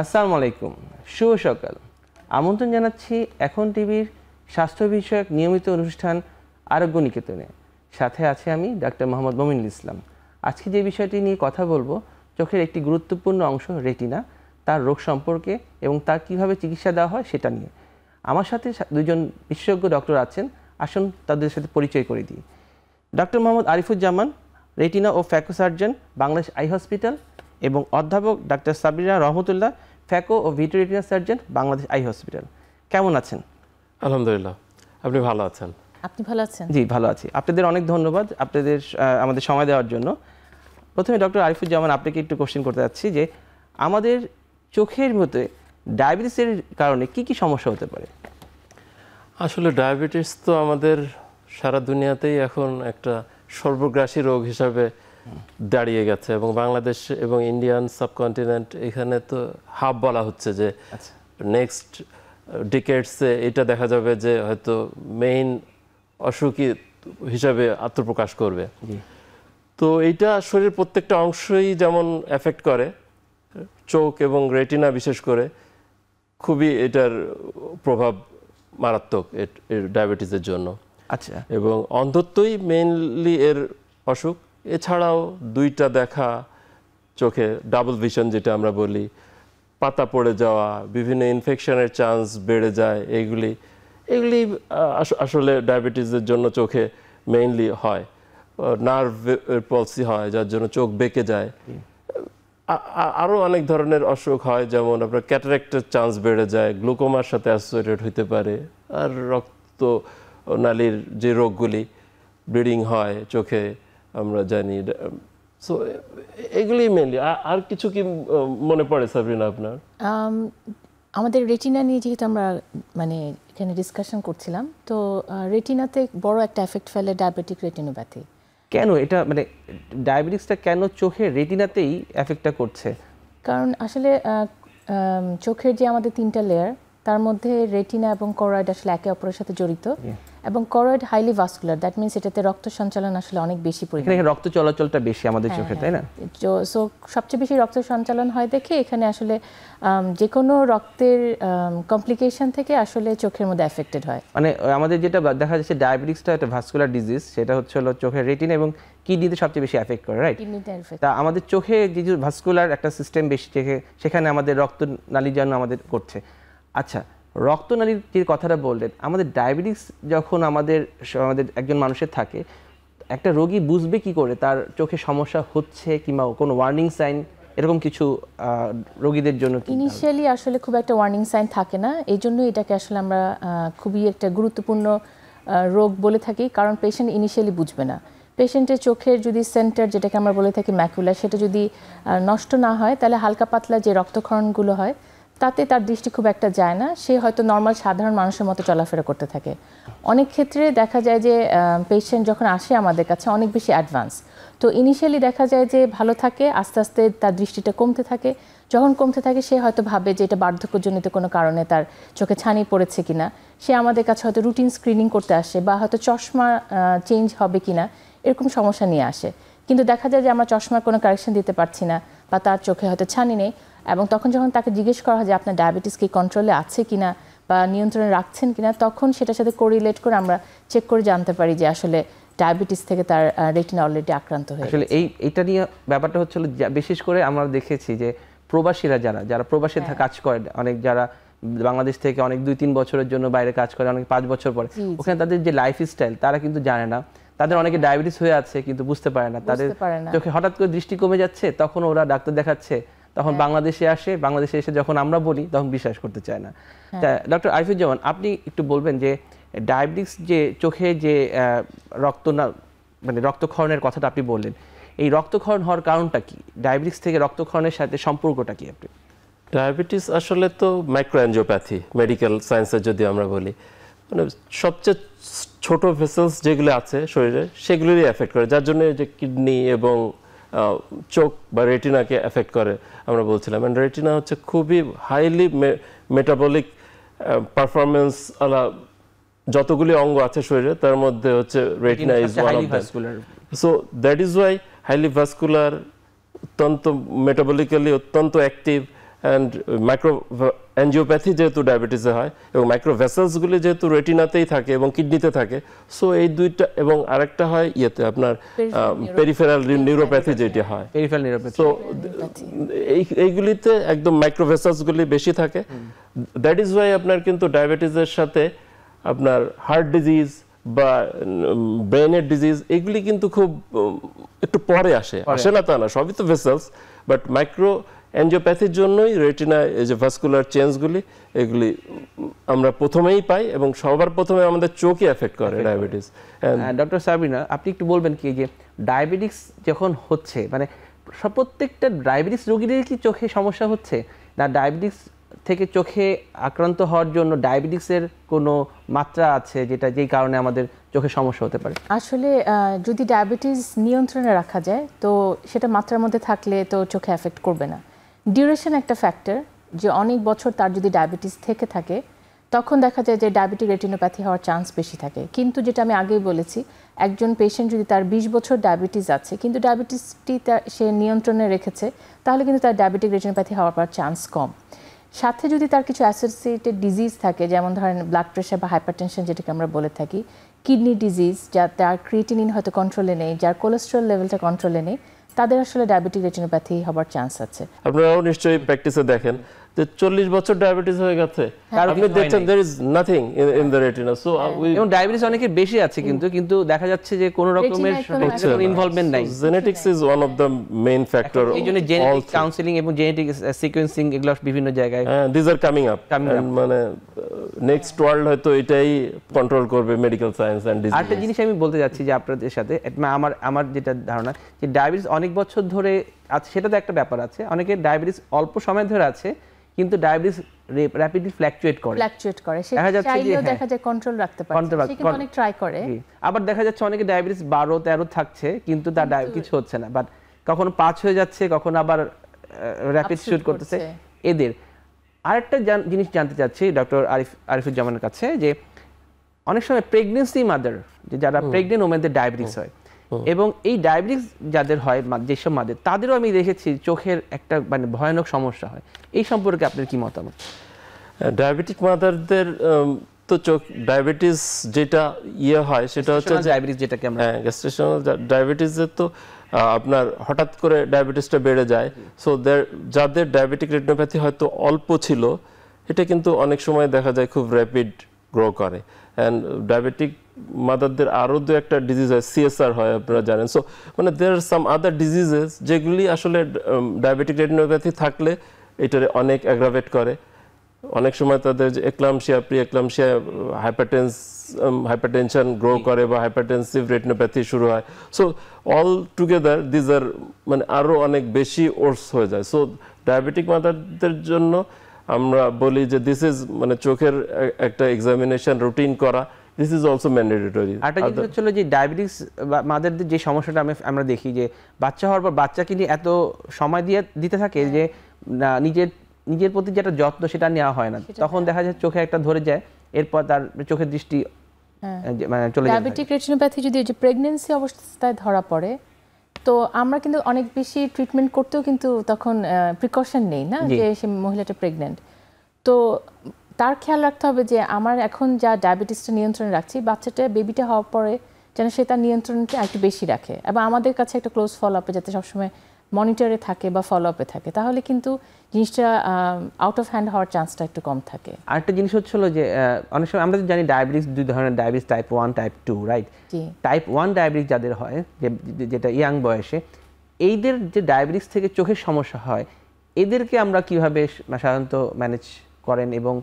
আসসালামু আলাইকুম, শুভ সকাল। আমন্ত্রণ জানাচ্ছি এখন টিভির স্বাস্থ্য বিষয়ক নিয়মিত অনুষ্ঠান আরোগ্য নিকেতনে। সাথে আছে আমি ডাক্তার মোহাম্মদ মমিনুল ইসলাম। আজকে যে বিষয়টি নিয়ে কথা বলবো, চোখের একটি গুরুত্বপূর্ণ অংশ রেটিনা, তার রোগ সম্পর্কে এবং তার কিভাবে চিকিৎসা দেওয়া হয় সেটা নিয়ে। আমার সাথে দুজন বিশেষজ্ঞ ডক্টর আছেন, আসুন তাদের সাথে পরিচয় করে দিই। ডক্টর মোহাম্মদ আরিফুজ্জামান, রেটিনা ও phaco surgeon, Bangladesh eye hospital, এবং অধ্যাপক ডাক্তার সাবিরা রহমতুল্লাহ, ফ্যাকো ও vitreo retina surgeon, Bangladesh eye hospital. কেমন আছেন? আলহামদুলিল্লাহ, আপনি ভালো আছেন? আপনি ভালো আছেন? জি, ভালো আছি। আপনাদের অনেক ধন্যবাদ আপনাদের আমাদের সময় দেওয়ার জন্য। প্রথমে ডক্টর আরিফুজ্জামান, আপনাকে একটু কোশ্চেন করতে যাচ্ছি যে আমাদের চোখের মধ্যে ডায়াবেটিসের কারণে কি কি সমস্যা হতে পারে? আসলে ডায়াবেটিস তো আমাদের সারা দুনিয়াতেই এখন একটা সর্বগ্রাসী রোগ হিসাবে দাঁড়িয়ে গেছে, এবং বাংলাদেশ এবং ইন্ডিয়ান সাবকন্টিনেন্ট এখানে তো হাব বলা হচ্ছে যে নেক্সট ডিকেডসে এটা দেখা যাবে যে হয়তো মেইন অসুখী হিসাবে আত্মপ্রকাশ করবে। তো এইটা শরীরের প্রত্যেকটা অংশই যেমন এফেক্ট করে, চোখ এবং রেটিনা বিশেষ করে খুবই এটার প্রভাব মারাত্মক এর ডায়াবেটিসের জন্য। আচ্ছা। এবং অন্ধত্বই মেইনলি এর অসুখ। এছাড়াও দুইটা দেখা, চোখে ডাবল ভিশন যেটা আমরা বলি, পাতা পড়ে যাওয়া, বিভিন্ন ইনফেকশনের চান্স বেড়ে যায়, এগুলি আসলে ডায়াবেটিসের জন্য চোখে মেইনলি হয়। নার্ভ পলসি হয় যার জন্য চোখ বেঁকে যায়। আরও অনেক ধরনের অসুখ হয়, যেমন আপনার ক্যাটারাক্টের চান্স বেড়ে যায়, গ্লুকোমার সাথে অ্যাসোসিয়েটেড হতে পারে। আর রক্ত নালীর যে রোগগুলি, ব্লিডিং হয় চোখে, আমরা জানি। সো এগুলি মেনলি। আর কিছু কি মনে পড়ে সাবরিনা আপনার? আমাদের রেটিনা নিয়ে যেহেতু আমরা এখানে ডিসকাশন করছিলাম, তো রেটিনাতে বড় একটা এফেক্ট ফেলে ডায়াবেটিক রেটিনোপ্যাথি। কেন এটা ডায়াবেটিসটা কেন চোখের রেটিনাতেই এফেক্টটা করছে? কারণ আসলে চোখের যে আমাদের তিনটা লেয়ার, তার মধ্যে রেটিনা এবং করয়েড আসলে একে অপরের সাথে জড়িত, এবং choroid highly vascular, that means এটাতে রক্ত সঞ্চালন আসলে অনেক বেশি পরিমাণে, এখানে রক্ত চলাচলটা বেশি আমাদের চোখে, তাই না? সো সবচেয়ে বেশি রক্ত সঞ্চালন হয় দেখে এখানে আসলে যে কোনো রক্তের কমপ্লিকেশন থেকে আসলে চোখের মধ্যে এফেক্টেড হয়। আমাদের যেটা দেখা যাচ্ছে ডায়াবেটিসটা একটা ভাস্কুলার ডিজিজ, সেটা হচ্ছে চোখের রেটিনা এবং কিডনিতে সবচেয়ে বেশি এফেক্ট করে, রাইট? তা আমাদের চোখে যে ভাস্কুলার একটা সিস্টেম বেশি থেকে, সেখানে আমাদের রক্তনালী যেন আমাদের করছে। আচ্ছা, রক্তনালীর যে কথাটা বললেন, আমাদের ডায়াবেটিস যখন আমাদের একজন মানুষের থাকে, একটা রোগী বুঝবে কি করে তার চোখে সমস্যা হচ্ছে, কিংবা কোনো ওয়ার্নিং সাইন এরকম কিছু রোগীদের জন্য? ইনিশিয়ালি আসলে খুব একটা ওয়ার্নিং সাইন থাকে না, এই জন্য এটাকে আসলে আমরা খুবই একটা গুরুত্বপূর্ণ রোগ বলে থাকি, কারণ পেশেন্ট ইনিশিয়ালি বুঝবে না। পেশেন্টের চোখের যদি সেন্টার, যেটাকে আমরা বলে থাকি ম্যাকুলা, সেটা যদি নষ্ট না হয়, তাহলে হালকা পাতলা যে রক্তক্ষরণগুলো হয় তাতে তার দৃষ্টি খুব একটা যায় না, সে হয়তো নর্মাল সাধারণ মানুষের মতো চলাফেরা করতে থাকে। অনেক ক্ষেত্রে দেখা যায় যে পেশেন্ট যখন আসে আমাদের কাছে অনেক বেশি অ্যাডভান্স, তো ইনিশিয়ালি দেখা যায় যে ভালো থাকে, আস্তে আস্তে তার দৃষ্টিটা কমতে থাকে। যখন কমতে থাকে সে হয়তো ভাবে যে এটা বার্ধক্যজনিত কোনো কারণে তার চোখে ছানি পড়েছে কিনা, সে আমাদের কাছে হয়তো রুটিন স্ক্রিনিং করতে আসে, বা হয়তো চশমা চেঞ্জ হবে কিনা এরকম সমস্যা নিয়ে আসে। কিন্তু দেখা যায় যে আমরা চশমার কোনো কারেকশন দিতে পারছি না, বা তার চোখে হয়তো ছানি নেই, এবং তখন যখন তাকে জিজ্ঞেস করা হয় যে আপনার ডায়াবেটিস কি কন্ট্রোলে আছে কিনা বা নিয়ন্ত্রণে রাখছেন কিনা, তখন সেটার সাথে কোরিলেট করে আমরা চেক করে জানতে পারি যে আসলে ডায়াবেটিস থেকে তার রেটিনা অলরেডি আক্রান্ত হয়ে গেছে। আসলে এইটা নিয়ে ব্যাপারটা হচ্ছে বিশেষ করে আমরা দেখেছি যে প্রবাসীরা যারা প্রবাসী কাজ করে, অনেক যারা বাংলাদেশ থেকে অনেক 2-3 বছরের জন্য বাইরে কাজ করে, অনেক 5 বছর পরে, ওখানে তাদের যে লাইফ স্টাইল তারা কিন্তু জানে না। তাদের অনেকে ডায়াবেটিস হয়ে আছে কিন্তু বুঝতে পারে না, তাদের চোখে হঠাৎ করে দৃষ্টি কমে যাচ্ছে, তখন ওরা ডাক্তার দেখাচ্ছে, তখন বাংলাদেশে এসে যখন আমরা বলি তখন বিশ্বাস করতে চায় না। ডক্টর আরিফুজ্জামান, আপনি একটু বলবেন যে ডায়াবেটিস যে চোখে যে রক্তক্ষরণের কথাটা আপনি বললেন, এই রক্তক্ষরণ হওয়ার কারণটা কি? ডায়াবেটিস থেকে রক্তক্ষরণের সাথে সম্পর্কটা কি? আপনি ডায়াবেটিস আসলে তো মাইক্রোঅ্যাঞ্জিওপ্যাথি মেডিকেল সায়েন্সে যদি আমরা বলি, সবচেয়ে ছোট ভেসেলস যেগুলো আছে শরীরে সেগুলোরই এফেক্ট করে, যার জন্য যে কিডনি এবং চোখ বা রেটিনাকে এফেক্ট করে আমরা বলছিলাম। এন্ড রেটিনা হচ্ছে খুবই হাইলি মেটাবলিক পারফরমেন্স আলা যতগুলি অঙ্গ আছে শরীরে, তার মধ্যে হচ্ছে retina is one of them. So that is Y highly vascular, অত্যন্ত মেটাবলিক্যালি অত্যন্ত অ্যাক্টিভ, অ্যান্ড মাইক্রো অ্যাঞ্জিওপ্যাথি যেহেতু ডায়াবেটিসে হয় এবং মাইক্রো ভেসেলসগুলি যেহেতু রেটিনাতেই থাকে এবং কিডনিতে থাকে, সো এই দুইটা, এবং আরেকটা হয় ইয়েতে আপনার পেরিফেরাল নিউরোপ্যাথি যেটা হয়, পেরিফেরাল নিউরোপ্যাথি। সো এইগুলিতে একদম মাইক্রো ভেসেলসগুলি বেশি থাকে। দ্যাট ইজ ওয়াই আপনার কিন্তু ডায়াবেটিসের সাথে আপনার হার্ট ডিজিজ বা ব্রেনের ডিজিজ এগুলি কিন্তু খুব একটু পরে আসে না তা না, সবই তো ভেসেলস, বাট মাইক্রো অ্যাঞ্জিওপ্যাথির জন্যই রেটিনা এই যে ভাস্কুলার চেঞ্জগুলি এগুলি আমরা প্রথমেই পাই এবং সবার প্রথমে আমাদের চোখই এফেক্ট করে ডায়াবেটিস। ডক্টর সাবরিনা, আপনি একটু বলবেন কি যে ডায়াবেটিস যখন হচ্ছে, মানে প্রত্যেকটা ডায়াবেটিস রোগীদের কি চোখে সমস্যা হচ্ছে, না ডায়াবেটিস থেকে চোখে আক্রান্ত হওয়ার জন্য ডায়াবেটিসের কোনো মাত্রা আছে যেই কারণে আমাদের চোখে সমস্যা হতে পারে? আসলে যদি ডায়াবেটিস নিয়ন্ত্রণে রাখা যায় তো সেটা মাত্রার মধ্যে থাকলে তো চোখে এফেক্ট করবে না। ডিউরেশন একটা ফ্যাক্টর, যে অনেক বছর তার যদি ডায়াবেটিস থেকে থাকে তখন দেখা যায় যে ডায়াবেটিক রেটিনোপ্যাথি হওয়ার চান্স বেশি থাকে। কিন্তু যেটা আমি আগেই বলেছি, একজন পেশেন্ট যদি তার 20 বছর ডায়াবেটিস আছে কিন্তু ডায়াবেটিসটি সে নিয়ন্ত্রণে রেখেছে, তাহলে কিন্তু তার ডায়াবেটিক রেটিনোপ্যাথি হওয়ার চান্স কম। সাথে যদি তার কিছু অ্যাসোসিয়েটেড ডিজিজ থাকে, যেমন ধরেন ব্লাড প্রেশার বা হাইপারটেনশন যেটাকে আমরা বলে থাকি, কিডনি ডিজিজ, যার ক্রিয়েটিনিন হয়তো কন্ট্রোলে নেই, যার কোলেস্টেরল লেভেলটা কন্ট্রোলে নেই, তাদের আসলে ডায়াবেটিক রেটিনোপ্যাথি হবার চান্স আছে। আপনারাও নিশ্চয়ই প্র্যাকটিসে দেখেন যে 40 বছর ডায়াবেটিস হয়ে গেছে, আপনি দেখছেন there is nothing in the retina, so এবং ডায়াবেটিস অনেকের বেশি আছে কিন্তু দেখা যাচ্ছে যে কোনো রকমের ইনভলভমেন্ট নাই। Genetics is one of the main factor. এইজন্য জেনেটিক কাউন্সেলিং এবং জেনেটিক সিকোয়েন্সিং এগুলো বিভিন্ন জায়গায় দিস আর কামিং আপ, মানে নেক্সট ওয়ার্ল্ড হয়তো এটাই কন্ট্রোল করবে মেডিকেল সায়েন্স এন্ড ডিজিজ। আরেকটা জিনিস আমি বলতে যাচ্ছি যে আপনাদের সাথে আমার যেটা ধারণা যে ডায়াবেটিস অনেক বছর ধরে আছে, সেটা তো একটা ব্যাপার আছে। অনেকের ডায়াবেটিস অল্প সময় ধরে আছে কিন্তু ডায়াবেটিস র্যাপিডলি ফ্ল্যাকচুয়েট করে, সে চাইলেও দেখা যায় কন্ট্রোল রাখতে পারে, সে কিন্তু অনেক ট্রাই করে। আবার দেখা যাচ্ছে অনেকে ডায়াবেটিস 12-13 থাকছে কিন্তু তার কিছু হচ্ছে না, বাট কখনো 5 হয়ে যাচ্ছে, কখনো আবার র্যাপিড শুট করতেছে। এদের আরেকটা জিনিস জানতে চাচ্ছি ডক্টর আরিফুজ্জামানের কাছে, যে অনেক সময় প্রেগনেন্সি মাদার, যে যারা প্রেগনেন্ট ওমেনদের ডায়াবেটিস হয়, এবং এই ডায়াবেটিস যাদের হয়, যেসব মাদের, তাদেরও আমি দেখেছি চোখের একটা মানে ভয়ানক সমস্যা হয়। এই সম্পর্কে আপনার কি মতামত? ডায়াবেটিক মাদারদের তো চোখ ডায়াবেটিস যেটা হয় সেটা হচ্ছে ডায়াবেটিস, যেটাকে আমরা গ্যাস্ট্রেশনাল ডায়াবেটিসের তো আপনার হঠাৎ করে ডায়াবেটিসটা বেড়ে যায়। সো যাদের ডায়াবেটিক রেটিনোপ্যাথি হয়তো অল্প ছিল, এটা কিন্তু অনেক সময় দেখা যায় খুব র্যাপিড গ্রো করে। অ্যান্ড ডায়াবেটিক মাদারদের আরও দু একটা ডিজিজ হয়, CSR হয়, আপনারা জানেন। সো মানে দেয়ার আর সাম আদার ডিজিজেস যেগুলি আসলে ডায়াবেটিক রেটিনোপ্যাথি থাকলে এটারে অনেক অ্যাগ্রাভেট করে। অনেক সময় তাদের যে eclampsia, pre eclampsia, hypertension grow করে বা হাইপারটেনসিভ রেটিনোপ্যাথি শুরু হয়। So all together these are মানে আরও অনেক বেশি ওর্স হয়ে যায়। সো ডায়াবেটিক মাদারদের জন্য আমরা বলি যে দিস ইজ মানে চোখের একটা এক্সামিনেশন রুটিন করা, দিস ইজ অলসো ম্যান্ডেটরি। আরেকটা জিনিস হচ্ছিল যে ডায়াবেটিস মাদারদের যে সমস্যাটা আমরা দেখি যে বাচ্চা হওয়ার পর বাচ্চাকে নিয়ে এত সময় দিতে থাকে যে নিজের প্রতি যেটা যত্ন সেটা নেওয়া হয় না, তখন দেখা যায় চোখে একটা ধরে যায়, এরপর তার চোখের দৃষ্টি মানে চলে যায়। ডায়াবেটিক রেটিনোপ্যাথি যদি যে প্রেগন্যান্সি অবস্থায় ধরা পড়ে, তো আমরা কিন্তু অনেক বেশি ট্রিটমেন্ট করতেও কিন্তু তখন প্রিকশন নেই না, যে সে মহিলাটা প্রেগন্যান্ট। তো তার খেয়াল রাখতে হবে যে আমার এখন যা ডায়াবেটিসটা নিয়ন্ত্রণে রাখছি, বাচ্চাটা বেবিটা হওয়ার পরে যেন সে তার নিয়ন্ত্রণটা একটু বেশি রাখে, এবং আমাদের কাছে একটা ক্লোজ ফলো আপে যাতে সবসময় মনিটরে থাকে বা ফলো আপে থাকে, তাহলে কিন্তু জিনিসটা আউট অফ হ্যান্ড হওয়ার চান্সটা একটু কম থাকে। আরেকটা জিনিস হচ্ছিল যে অনেক সময় আমরা জানি ডায়াবেটিস দুই ধরনের, diabetes type 1, type 2, right? Type 1 diabetes যাদের হয়, যেটা ইয়াং বয়সে, এইদের যে ডায়াবেটিস থেকে চোখের সমস্যা হয়, এদেরকে আমরা কিভাবে সাধারণত ম্যানেজ করেন? এবং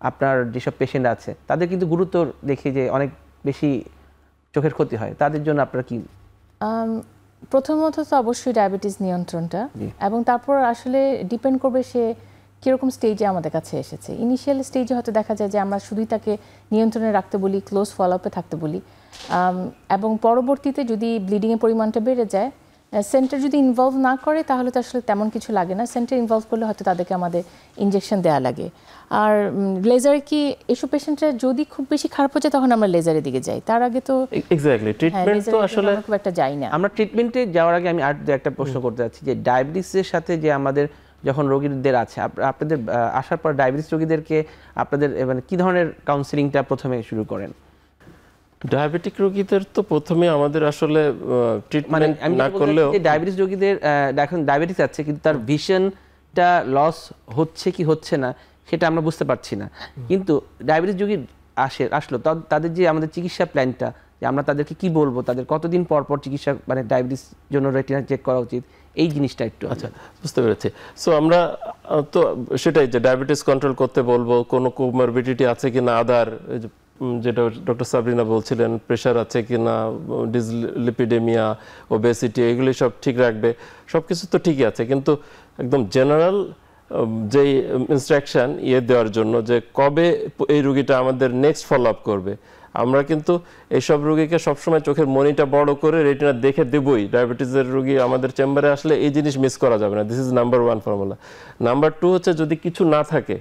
আপনার যেসব পেশেন্ট আছে তাদের কিন্তু গুরুত্ব দেখি যে অনেক বেশি চোখের ক্ষতি হয়, তাদের জন্য আপনারা কি? প্রথমত তো অবশ্যই ডায়াবেটিস নিয়ন্ত্রণটা, এবং তারপর আসলে ডিপেন্ড করবে সে কীরকম স্টেজে আমাদের কাছে এসেছে। ইনিশিয়াল স্টেজে হয়তো দেখা যায় যে আমরা শুধুই তাকে নিয়ন্ত্রণে রাখতে বলি, ক্লোজ ফলো আপে থাকতে বলি, এবং পরবর্তীতে যদি ব্লিডিংয়ের পরিমাণটা বেড়ে যায়, সেন্টার যদি ইনভলভ না করে তাহলে তো আসলে তেমন কিছু লাগে না। সেন্টার ইনভলভ করলে হয়তো তাদেরকে আমাদের ইনজেকশন দেওয়া লাগে। আর লেজারে কি এসব পেশেন্টরা যদি খুব বেশি খারাপ হয়ে যায় তখন আমরা লেজারের দিকে যাই, তার আগে তো এক্স্যাক্টলি ট্রিটমেন্ট তো আসলে খুব একটা যাই না। আমরা ট্রিটমেন্টে যাওয়ার আগে আমি আর একটা প্রশ্ন করতে চাচ্ছি যে ডায়াবেটিসের সাথে যে আমাদের যখন রোগীদের আছে আপনাদের আসার পর ডায়াবেটিস রোগীদেরকে আপনাদের মানে কি ধরনের কাউন্সিলিংটা প্রথমে শুরু করেন? ডায়াবেটিক রোগীদের তো প্রথমে আমাদের আসলে মানে ট্রিটমেন্ট আমি না করলেও ডায়াবেটিস রোগীদের এখন ডায়াবেটিস আছে কিন্তু তার ভিশনটা লস হচ্ছে কি হচ্ছে না সেটা আমরা বুঝতে পারছি না, কিন্তু ডায়াবেটিস রোগী আসলো তাদের যে আমাদের চিকিৎসা প্ল্যানটা, যে আমরা তাদেরকে কি বলবো, তাদের কতদিন পর পর চিকিৎসা মানে ডায়াবেটিস জন্য রেটিনা চেক করা উচিত, এই জিনিসটা একটু। আচ্ছা, বুঝতে পেরেছি। সো আমরা তো সেটাই যে ডায়াবেটিস কন্ট্রোল করতে বলবো, কোনো কোমরবিডিটি আছে কিনা, আদার যেটা ডক্টর সাবরিনা বলছিলেন, প্রেশার আছে কিনা, ডিসলিপিডেমিয়া, ওবেসিটি, এগুলি সব ঠিক রাখবে। সব কিছু তো ঠিকই আছে, কিন্তু একদম জেনারেল যেই ইনস্ট্রাকশন দেওয়ার জন্য যে কবে এই রুগীটা আমাদের নেক্সট ফলো আপ করবে, আমরা কিন্তু এইসব রোগীকে সবসময় চোখের মনিটা বড় করে রেটিনা দেখে দেবই। ডায়াবেটিসের রোগী আমাদের চেম্বারে আসলে এই জিনিস মিস করা যাবে না। This is number 1 formula. Number 2 হচ্ছে যদি কিছু না থাকে,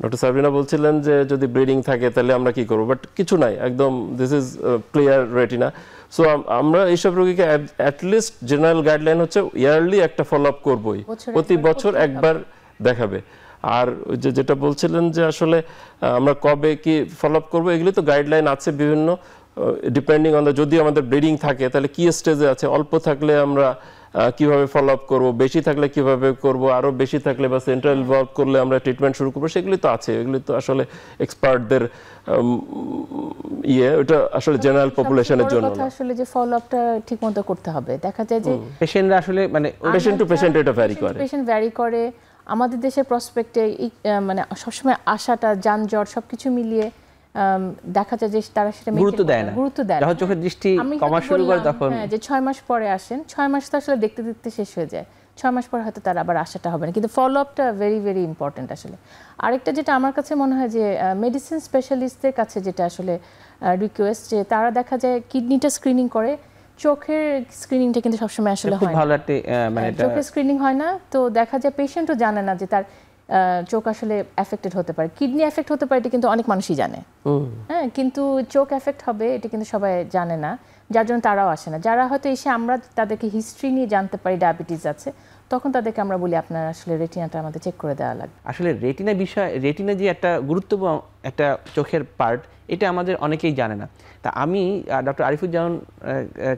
ডক্টর সাবরিনা বলছিলেন যে যদি ব্লিডিং থাকে তাহলে আমরা কি করব, বাট কিছু নাই, একদম this is clear retina. So আমরা এইসব রোগীকে অ্যাটলিস্ট জেনারেল গাইডলাইন হচ্ছে ইয়ারলি একটা ফলো আপ করবই, প্রতি বছর একবার দেখাবে। আর যেটা বলছিলেন যে আসলে আমরা কবে কি ফলো আপ করবো, এগুলি তো গাইডলাইন আছে বিভিন্ন, ডিপেন্ডিং অন যদি আমাদের ব্লিডিং থাকে তাহলে কি স্টেজে আছে, অল্প থাকলে আমরা কিভাবে ফলো আপ করবো, বেশি থাকলে কিভাবে করব, আরো বেশি থাকলে বা সেন্ট্রাল ইনভলভ করলে আমরা ট্রিটমেন্ট শুরু করবো, সেগুলি তো আছে। এগুলি তো আসলে এক্সপার্টদের ওটা আসলে জেনারেল পপুলেশনের জন্য না। আসলে যে ফলো আপটা ঠিকমতো করতে হবে। দেখা যায় যে পেশেন্টরা আসলে মানে পেশেন্ট টু পেশেন্ট এটা ভ্যারি করে, পেশেন্ট ভ্যারি করে। আমাদের দেশের প্রসপেক্টে মানে সবসময় আশাটা, যানজট সবকিছু মিলিয়ে দেখা যায় যে তারা সেটা গুরুত্ব দেয় না। যখন চোখের দৃষ্টি কমা শুরু করে তখন যে 6 মাস পরে আসেন, 6 মাস তো আসলে দেখতে দেখতে শেষ হয়ে যায়, 6 মাস পর হয়তো তার আবার আশাটা হবে না, কিন্তু ফলো আপটা ভেরি ভেরি ইম্পর্টেন্ট আসলে। আরেকটা যেটা আমার কাছে মনে হয় যে মেডিসিন স্পেশালিস্টদের কাছে যেটা আসলে রিকোয়েস্ট, যে তারা দেখা যায় কিডনিটা স্ক্রিনিং করে, চোখের স্ক্রিনিংটা কিন্তু সবসময় আসলে হয় না, ভালো একটা মানে চোখের স্ক্রিনিং হয় না। তো দেখা যায় পেশেন্টও জানে না যে তার চোখ আসলে এফেক্টেড হতে পারে, কিডনি এফেক্ট হতে পারে, এটা কিন্তু অনেক মানুষই জানে, হ্যাঁ, কিন্তু চোখ এফেক্ট হবে এটা কিন্তু সবাই জানে না, যার জন্য তারাও আসে না। যারা হয়তো এসে আমরা তাদেরকে হিস্ট্রি নিয়ে জানতে পারি ডায়াবেটিস আছে, তখন তাদেরকে আমরা বলি আপনার আসলে রেটিনাটা আমাদের চেক করে দেওয়া লাগবে। আসলে রেটিনা যে একটা গুরুত্বপূর্ণ একটা চোখের পার্ট, এটা আমাদের অনেকেই জানে না। তা আমি ডক্টর আরিফুজ্জামান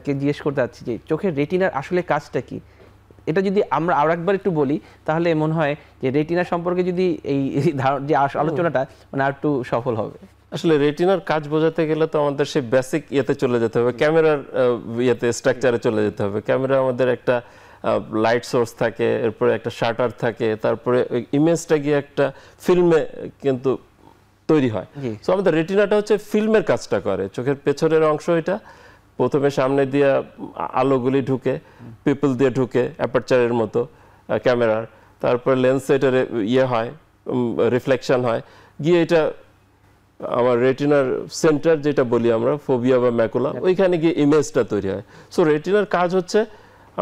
কে জিজ্ঞেস করতে চাচ্ছি যে চোখের রেটিনার আসলে কাজটা কি, এটা যদি আমরা আর একবার একটু বলি তাহলে মনে হয় যে রেটিনা সম্পর্কে যদি এই যে আলোচনাটা মানে আর একটু সফল হবে। আসলে রেটিনার কাজ বোঝাতে গেলে তো আমাদের সেই বেসিক ইয়েতে চলে যেতে হবে, ক্যামেরার ইয়েতে স্ট্রাকচারে চলে যেতে হবে। ক্যামেরা আমাদের একটা লাইট সোর্স থাকে, এরপরে একটা শাটার থাকে, তারপরে ইমেজটা গিয়ে একটা ফিল্মে কিন্তু তৈরি হয়। সো আমাদের রেটিনাটা হচ্ছে ফিল্মের কাজটা করে, চোখের পেছনের অংশ। এটা প্রথমে সামনে দিয়ে আলোগুলি ঢুকে, পিপল দিয়ে ঢুকে অ্যাপারচারের মতো ক্যামেরার, তারপরে লেন্স এটার হয়, রিফ্লেকশন হয়, গিয়ে এটা আমার রেটিনার সেন্টার যেটা বলি আমরা ফোবিয়া বা ম্যাকুলা, ওইখানে গিয়ে ইমেজটা তৈরি হয়। সো রেটিনার কাজ হচ্ছে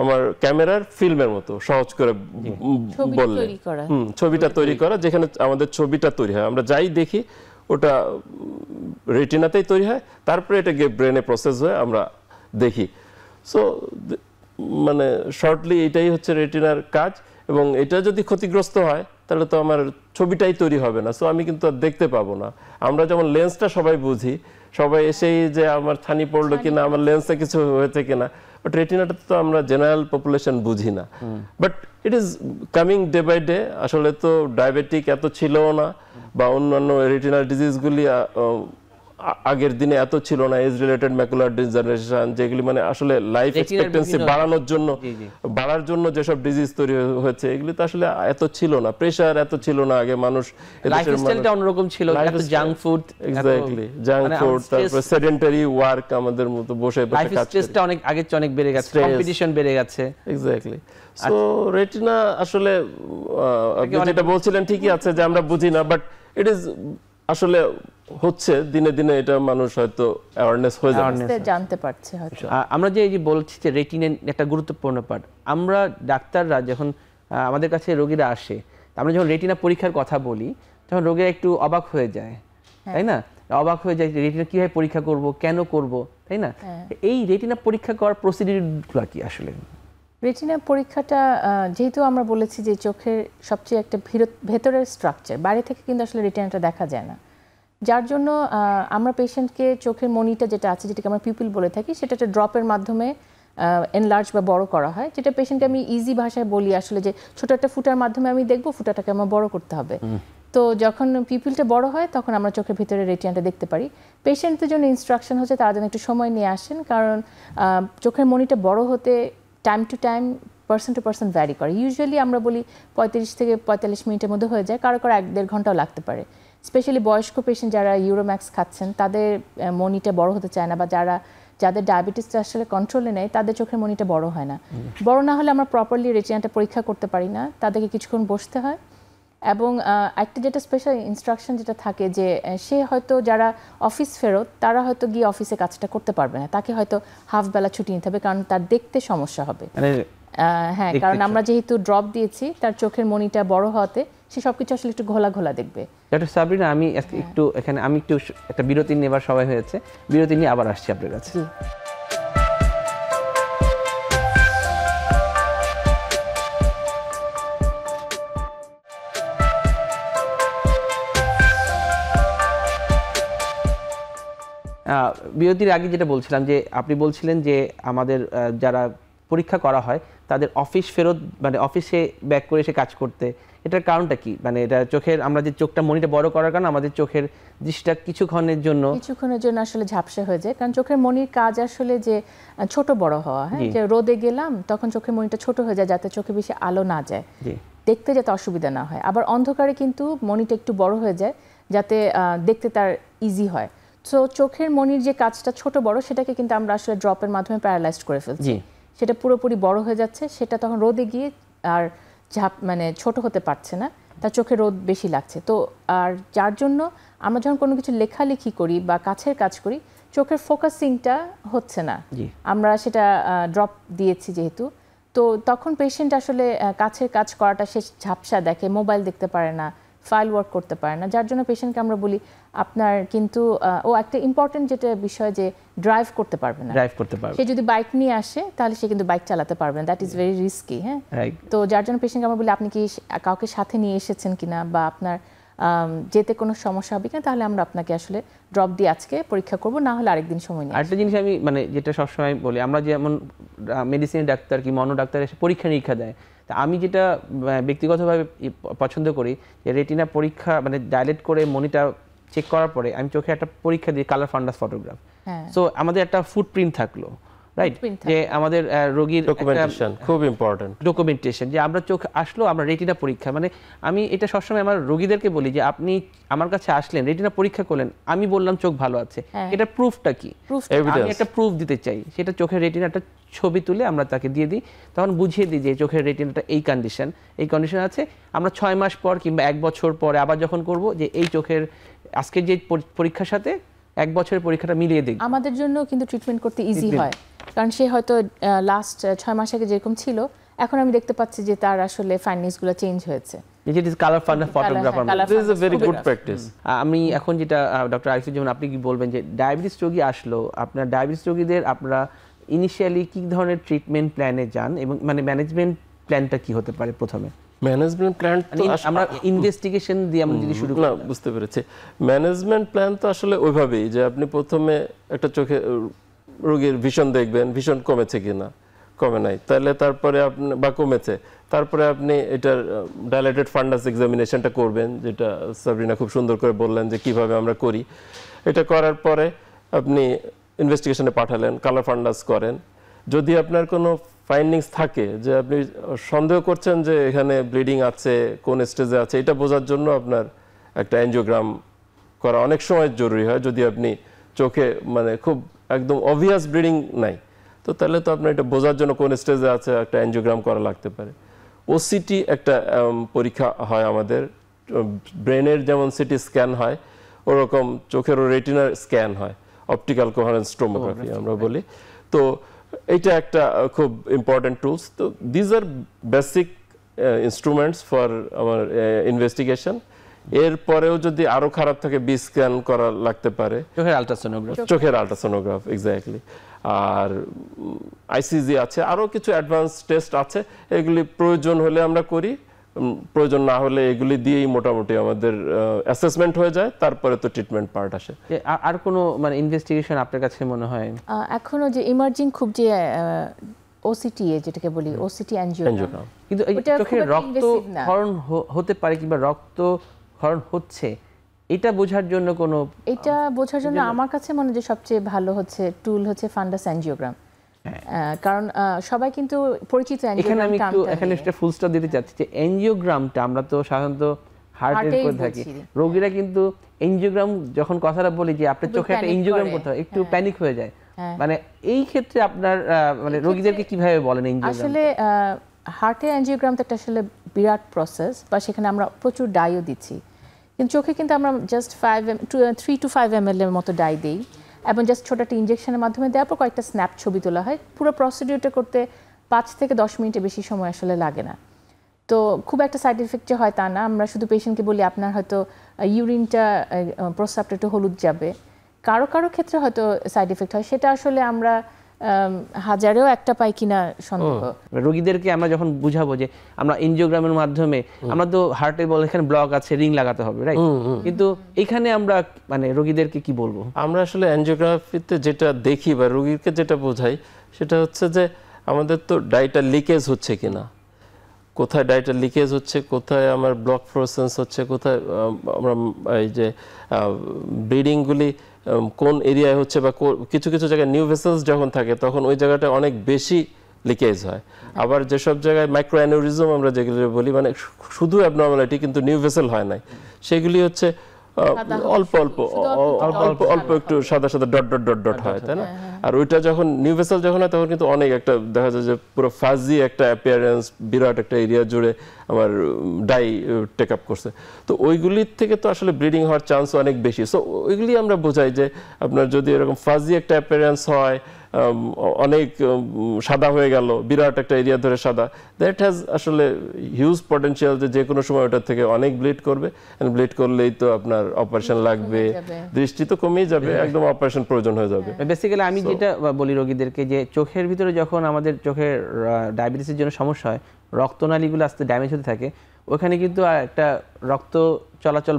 আমার ক্যামেরার ফিল্মের মতো, সহজ করে বললে ছবিটা তৈরি করা, যেখানে আমাদের ছবিটা তৈরি হয়, আমরা যাই দেখি ওটা রেটিনাতেই তৈরি হয়, তারপরে এটা গিয়ে ব্রেনে প্রসেস হয়ে আমরা দেখি। সো মানে শর্টলি এটাই হচ্ছে রেটিনার কাজ। এবং এটা যদি ক্ষতিগ্রস্ত হয় তাহলে তো আমার ছবিটাই তৈরি হবে না, সো আমি কিন্তু আর দেখতে পাবো না। আমরা যেমন লেন্সটা সবাই বুঝি, সবাই এসেই যে আমার ছানি পড়লো কিনা, আমার লেন্সে কিছু হয়েছে কিনা, বাট রেটিনাটা তো আমরা জেনারেল পপুলেশন বুঝি না। But it is coming day by day. আসলে তো ডায়াবেটিক এত ছিলও না, বা অন্যান্য রেটিনাল ডিজিজগুলি আগের দিনে এত ছিল না, এজ রিলেটেড ম্যাকুলার ডিজেনারেশন, যেগুলি মানে আসলে লাইফ এক্সপেক্টেন্সি বাড়ার জন্য যেসব ডিজিজ তৈরি হয়েছে, এগুলি তো আসলে এত ছিল না। প্রেসার এত ছিল না আগে, মানুষ লাইফস্টাইলটা অন্যরকম ছিল, junk food, exactly junk food, তারপর সেডেন্টারি ওয়ার্ক, আমাদের মতো বসে বসে কাজ, স্ট্রেসটা অনেক আগের চেয়ে অনেক বেড়ে গেছে, কম্পিটিশন বেড়ে গেছে। এক্স্যাক্টলি। সো রেটিনা আসলে যেটা বলছিলেন ঠিকই আছে যে আমরা বুঝি না, বাট ইট ইজ আসলে হচ্ছে দিনে দিনে, এটা মানুষ হয়তো অ্যাওয়ারনেস হয়ে যাচ্ছে, জানতে পারছে হয়তো। আমরা যে বলছি যে রেটিনার একটা গুরুত্বপূর্ণ পার্ট, আমরা ডাক্তাররা যখন আমাদের কাছে রোগীরা আসে, আমরা যখন রেটিনা পরীক্ষার কথা বলি তখন রোগীরা একটু অবাক হয়ে যায়, তাই না? অবাক হয়ে যায় রেটিনা কিভাবে পরীক্ষা করব, কেন করব, তাই না? এই রেটিনা পরীক্ষা করার প্রসিডিউরগুলো কি আসলে? রেটিনা পরীক্ষাটা যেহেতু আমরা বলেছি যে চোখের সবচেয়ে একটা ভেতরের স্ট্রাকচার, বাইরে থেকে কিন্তু আসলে রেটিনাটা দেখা যায় না, যার জন্য আমরা পেশেন্টকে চোখের মনিটা যেটা আছে, যেটাকে আমরা পিউপিল বলে থাকি, সেটা একটা ড্রপের মাধ্যমে এনলার্জ বা বড় করা হয়, যেটা পেশেন্টকে আমি ইজি ভাষায় বলি আসলে যে ছোট একটা ফুটার মাধ্যমে আমি দেখবো ফুটাটাকে আমার বড় করতে হবে। তো যখন পিউপিলটা বড় হয় তখন আমরা চোখের ভিতরে রেটিনাটা দেখতে পারি। পেশেন্টদের জন্য ইনস্ট্রাকশন হচ্ছে তারা যেন একটু সময় নিয়ে আসেন, কারণ চোখের মনিটা বড় হতে time to time person to person vary করে। ইউজুয়ালি আমরা বলি 35 থেকে 45 মিনিটের মধ্যে হয়ে যায়, কারো 1-1.5 ঘন্টাও লাগতে পারে। স্পেশালি বয়স্ক পেশেন্ট যারা ইউরোম্যাক্স খাচ্ছেন তাদের মনিটা বড় হতে চায় না, বা যাদের ডায়াবেটিসটা আসলে কন্ট্রোলে নেই তাদের চোখের মনিটা বড় হয় না। বড় না হলে আমরা প্রপারলি রেটিনাটা পরীক্ষা করতে পারি না, তাদেরকে কিছুক্ষণ বসতে হয়। এবং একটা যেটা স্পেশাল ইনস্ট্রাকশন যেটা থাকে যে সে হয়তো যারা অফিস ফেরত তারা হয়তো গিয়ে অফিসে কাজটা করতে পারবে না, তাকে হয়তো হাফ বেলা ছুটি নিতে হবে, কারণ তার দেখতে সমস্যা হবে। হ্যাঁ, কারণ আমরা যেহেতু ড্রপ দিয়েছি তার চোখের মনিটা বড় হওয়াতে সে সবকিছু আসলে একটু ঘোলা ঘোলা দেখবে। ডক্টর সাবরিনা, আমি একটু এখানে একটা বিরতি নেবার সময় হয়েছে, বিরতি নিয়ে আবার আসছি আপনার কাছে। বিরতির আগে যেটা বলছিলাম যে আপনি বলছিলেন যে আমাদের যারা পরীক্ষা করা হয় তাদের অফিস ফেরত, মানে অফিসে ব্যাক করে এসে কাজ করতে, এটার কারণটা কি? মানে এটা চোখের, আমরা যে চোখটা মনিটা বড় করার কারণে আমাদের চোখের দৃষ্টিটা কিছুক্ষণের জন্য আসলে ঝাপসা হয়ে যায়, কারণ চোখের মনির কাজ আসলে যে ছোট বড় হওয়া। হ্যাঁ, যে রোদে গেলাম তখন চোখের মনিটা ছোট হয়ে যায় যাতে চোখে বেশি আলো না যায়, দেখতে যাতে অসুবিধা না হয়। আবার অন্ধকারে কিন্তু মনিটা একটু বড় হয়ে যায় যাতে দেখতে তার ইজি হয়। সো চোখের মনির যে কাজটা ছোট বড় সেটাকে কিন্তু আমরা আসলে ড্রপের মাধ্যমে প্যারালাইজড করে ফেলছি, সেটা পুরোপুরি বড় হয়ে যাচ্ছে, সেটা তখন রোদে গিয়ে আর মানে ছোট হতে পারছে না, তার চোখে রোদ বেশি লাগছে। তো আর যার জন্য আমরা যখন কোনো কিছু লেখালেখি করি বা কাছের কাজ করি চোখের ফোকাসিংটা হচ্ছে না, আমরা সেটা ড্রপ দিয়েছি যেহেতু, তো তখন পেশেন্ট আসলে কাছের কাজ করাটা সে ঝাপসা দেখে, মোবাইল দেখতে পারে না, ফাইল ওয়ার্ক করতে পারে না, যার জন্য পেশেন্টকে আমরা বলি আপনার কিন্তু একটা ইম্পর্টেন্ট যেটা বিষয় যে ড্রাইভ করতে পারবে না, সে যদি বাইক নিয়ে আসে তাহলে সে কিন্তু বাইক চালাতে পারবে না, দ্যাট ইজ ভেরি রিস্কি। হ্যাঁ, তো যার জন্য পেশেন্টকে আমরা বলি আপনি কি কাউকে সাথে নিয়ে এসেছেন কিনা বা আপনার যেতে কোনো সমস্যা হবে কিনা, তাহলে আমরা আপনাকে আসলে ড্রপ দিয়ে আজকে পরীক্ষা করব, না হলে আরেকদিন সময় নিয়ে। আরেকটা জিনিস আমি মানে যেটা সবসময় বলি, আমরা যেমন মেডিসিনের ডাক্তার কি মনো ডাক্তার এসে পরীক্ষা নিরীক্ষা দেয়, তা আমি যেটা ব্যক্তিগতভাবে পছন্দ করি যে রেটিনা পরীক্ষা মানে ডাইলেট করে মনিটা চেক করার পরে আমি চোখে একটা পরীক্ষা দিই, কালার ফান্ডাস ফটোগ্রাফ। সো আমাদের একটা ফুটপ্রিন্ট থাকলো, রাইট, যে আমাদের রোগীর ডকুমেন্টেশন খুব ইম্পর্টেন্ট, ডকুমেন্টেশন যে আমরা চোখ আসলো আমরা রেটিনা পরীক্ষা, মানে আমি এটা সবসময় আমার রোগীদেরকে বলি যে আপনি আমার কাছে আসলেন রেটিনা পরীক্ষা করলেন, আমি বললাম চোখ ভালো আছে, এটা প্রুফটা কি? আমি একটা প্রুফ দিতে চাই, সেটা চোখের রেটিনাটা ছবি তুলে আমরা তাকে দিয়ে দিই, তখন বুঝিয়ে দিই যে চোখের রেটিনাটা এই কন্ডিশন আছে, আমরা 6 মাস পর কিংবা 1 বছর পরে আবার যখন করব যে এই চোখের আজকের যে পরীক্ষার সাথে 1 বছরের পরীক্ষাটা মিলিয়ে দেখব। আমাদের জন্য কিন্তু ট্রিটমেন্ট করতে ইজি হয়, কারণ সে হয়তো লাস্ট 6 মাস আগে যেরকম ছিল এখন আমি দেখতে পাচ্ছি যে তার আসলে ফাইন্ডিংসগুলো চেঞ্জ হয়েছে। Colour ফান্ডাস photographer, this is a very good practice. আমি এখন যেটা ডক্টর আরিফুজ্জামান, আপনি কি বলবেন যে ডায়াবেটিস রোগী আসলো, আপনার ডায়াবেটিস রোগীদের আপনারা ইনিশিয়ালি কি ধরনের ট্রিটমেন্ট প্ল্যানে যান এবং মানে ম্যানেজমেন্ট প্ল্যানটা কি হতে পারে? প্রথমে ম্যানেজমেন্ট প্ল্যান তো আমরা ইনভেস্টিগেশন দিয়ে আমরা যদি শুরু করি, না বুঝতে পেরেছি, ম্যানেজমেন্ট প্ল্যান তো আসলে ওইভাবেই যে আপনি প্রথমে একটা চোখে রোগীর ভিশন দেখবেন, ভিশন কমেছে কিনা, কমে নাই তাহলে তারপরে আপনি বা কমেছে, তারপরে আপনি এটার ডাইলেটেড ফান্ডাস এক্সামিনেশনটা করবেন, যেটা সাবরিনা খুব সুন্দর করে বললেন যে কিভাবে আমরা করি। এটা করার পরে আপনি ইনভেস্টিগেশনে পাঠালেন, কালার ফান্ডাস করেন, যদি আপনার কোনো ফাইন্ডিংস থাকে যে আপনি সন্দেহ করছেন যে এখানে ব্লিডিং আছে, কোন স্টেজে আছে, এটা বোঝার জন্য আপনার একটা অ্যাঞ্জিওগ্রাম করা অনেক সময় জরুরি হয়। যদি আপনি চোখে মানে খুব একদম অবভিয়াস ব্লিডিং নাই, তো তাহলে তো আপনার এটা বোঝার জন্য কোন স্টেজে আছে একটা অ্যাঞ্জিওগ্রাম করা লাগতে পারে। ওসিটি একটা পরীক্ষা হয় আমাদের, ব্রেনের যেমন সিটি স্ক্যান হয় ওরকম চোখেরও রেটিনার স্ক্যান হয়, অপটিক্যাল কোহারেন্স টোমোগ্রাফি আমরা বলি। তো এটা একটা খুব ইম্পর্টেন্ট টুলস। তো these are basic instruments for আমার ইনভেস্টিগেশন। এরপরেও যদি আরো খারাপ থাকে বি স্ক্যান করা লাগতে পারে, চোখের আলট্রাসোনোগ্রাফ। চোখের আল্ট্রাসোনোগ্রাফ, এক্স্যাক্টলি। আর আইসিজি আছে, আরো কিছু অ্যাডভান্স টেস্ট আছে, এগুলি প্রয়োজন হলে আমরা করি, প্রয়োজন না হলে এগুলি দিয়েই মোটামুটি আমাদের অ্যাসেসমেন্ট হয়ে যায়, তারপরে তো ট্রিটমেন্ট পার্ট আসে। আর কোনো মানে ইনভেস্টিগেশন আপনার কাছে মনে হয়? এখনো যে ইমার্জিং খুব যে ওসিটি যেটাকে বলি, ওসিটি অ্যাঞ্জিওগ্রাম, কিন্তু এই চোখের রক্তক্ষরণ হতে পারে কিংবা রক্তক্ষরণ হচ্ছে, এটা বোঝার জন্য কোনো, এটা বোঝার জন্য আমার কাছে মনে হয় যে সবচেয়ে ভালো হচ্ছে টুল হচ্ছে ফান্ডাস অ্যাঞ্জিওগ্রাম। কারণ সবাই কিন্তু পরিচিত এখানে আমি একটু এখানে একটা ফুল স্টপ দিতে চাচ্ছি যে এনজিওগ্রামটা আমরা তো সাধারণত হার্টের করে থাকি, রোগীরা কিন্তু এনজিওগ্রাম যখন কথাটা বলি যে আপনার চোখে একটা এনজিওগ্রাম করতে হয়, একটু প্যানিক হয়ে যায়। মানে এই ক্ষেত্রে আপনার মানে রোগীদেরকে কিভাবে বলেন এনজিওগ্রাম? আসলে হার্টের অ্যাঞ্জিওগ্রাম তো একটা আসলে বিরাট প্রসেস, বা সেখানে আমরা প্রচুর ডাইও দিচ্ছি, কিন্তু চোখে কিন্তু আমরা জাস্ট 3 to 5 ml এর মতো ডাই দিই, এবং জাস্ট ছোট একটা ইনজেকশনের মাধ্যমে দেওয়ার পর কয়েকটা স্ন্যাপ ছবি তোলা হয়। পুরো প্রসিডিউরটা করতে 5 থেকে 10 মিনিটের বেশি সময় আসলে লাগে না। তো খুব একটা সাইড এফেক্ট যে হয় তা না। আমরা শুধু পেশেন্টকে বলি আপনার হয়তো ইউরিনটা, প্রস্রাবটা একটু হলুদ যাবে, কারো কারো ক্ষেত্রে হয়তো সাইড এফেক্ট হয়, সেটা আসলে আমরা হাজারেও একটা পাই কিনা সন্দেহ। রোগীদেরকে আমরা যখন বুঝাবো যে আমরা এনজিওগ্রামের মাধ্যমে, আমরা তো হার্টে বলে এখানে ব্লক আছে, রিং লাগাতে হবে, রাইট? কিন্তু এখানে আমরা মানে রোগীদেরকে কি বলবো? আমরা আসলে অ্যাঞ্জিওগ্রাফিতে যেটা দেখি বা রোগীকে যেটা বোঝাই সেটা হচ্ছে যে আমাদের তো ডাইটা লিকেজ হচ্ছে কিনা, কোথায় ডাইটা লিকেজ হচ্ছে, কোথায় আমার ব্লক ফ্লোরেসেন্স হচ্ছে, কোথায় আমরা এই যে ব্লিডিংগুলি কোন এরিয়ায় হচ্ছে, বা কিছু কিছু জায়গায় নিউ ভেসেলস যখন থাকে তখন ওই জায়গাটা অনেক বেশি লিকেজ হয়। আবার যেসব জায়গায় মাইক্রো অ্যানিউরিজম আমরা যেগুলো বলি, মানে শুধু অ্যাবনর্মালিটি কিন্তু নিউ ভেসেল হয় নাই, সেগুলি হচ্ছে অল্প অল্প অল্প অল্প একটু সাদা সাদা ডট ডট ডট ডট হয়, তাই না? আর ওইটা যখন নিউ ভেসেল যখন হয় তখন কিন্তু অনেক একটা দেখা যায় যে পুরো ফাজি একটা অ্যাপিয়ারেন্স, বিরাট একটা এরিয়া জুড়ে আমার ডাই টেক আপ করছে। তো ওইগুলির থেকে তো আসলে ব্লিডিং হওয়ার চান্স অনেক বেশি। সো ওইগুলি আমরা বোঝাই যে আপনার যদি এরকম ফাজি একটা অ্যাপিয়ারেন্স হয়, অনেক সাদা হয়ে গেল, বিরাট একটা এরিয়া ধরে সাদা, দ্যাট হ্যাজ আসলে হিউজ পটেনশিয়াল যে কোনো সময় ওটার থেকে অনেক ব্লিড করবে। ব্লিড করলেই তো আপনার অপারেশন লাগবে, দৃষ্টি তো কমেই যাবে, একদম অপারেশন প্রয়োজন হয়ে যাবে। বেসিক্যালি আমি যেটা বলি রোগীদেরকে যে চোখের ভিতরে যখন আমাদের চোখের ডায়াবেটিসের জন্য সমস্যা হয়, রক্তনালীগুলো আস্তে ড্যামেজ হতে থাকে, ওখানে কিন্তু একটা রক্ত চলাচল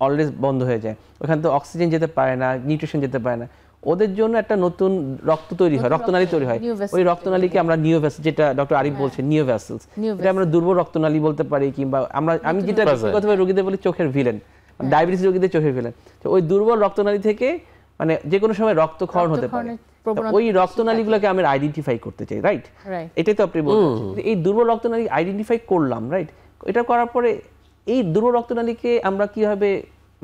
অলওয়েজ বন্ধ হয়ে যায়, ওখানে তো অক্সিজেন যেতে পারে না, নিউট্রিশন যেতে পারে না, ওদের জন্য একটা নতুন রক্ত তৈরি হয়, রক্তনালী তৈরি হয়। ওই রক্তনালীকে আমরা নিও ভেসেল, যেটা ডক্টর আরিফ বলছে নিও ভেসেলস, এটা আমরা দুর্বল রক্তনালী বলতে পারি, কিংবা আমি যেটা ব্যক্তিগতভাবে রোগীদের বলি চোখের ভিলেন, ডায়াবেটিস রোগীদের চোখের ভিলেন। তো ওই দুর্বল রক্তনালী থেকে মানে যে কোনো সময় রক্তক্ষরণ হতে পারে, ওই রক্তনালীগুলোকে আমরা আইডেন্টিফাই করতে চাই, রাইট? এটাই তো আপনি বলছেন, এই দুর্বল রক্তনালী আইডেন্টিফাই করলাম, রাইট? এটা করার পরে এই দুর্বল রক্তনালীকে আমরা কিভাবে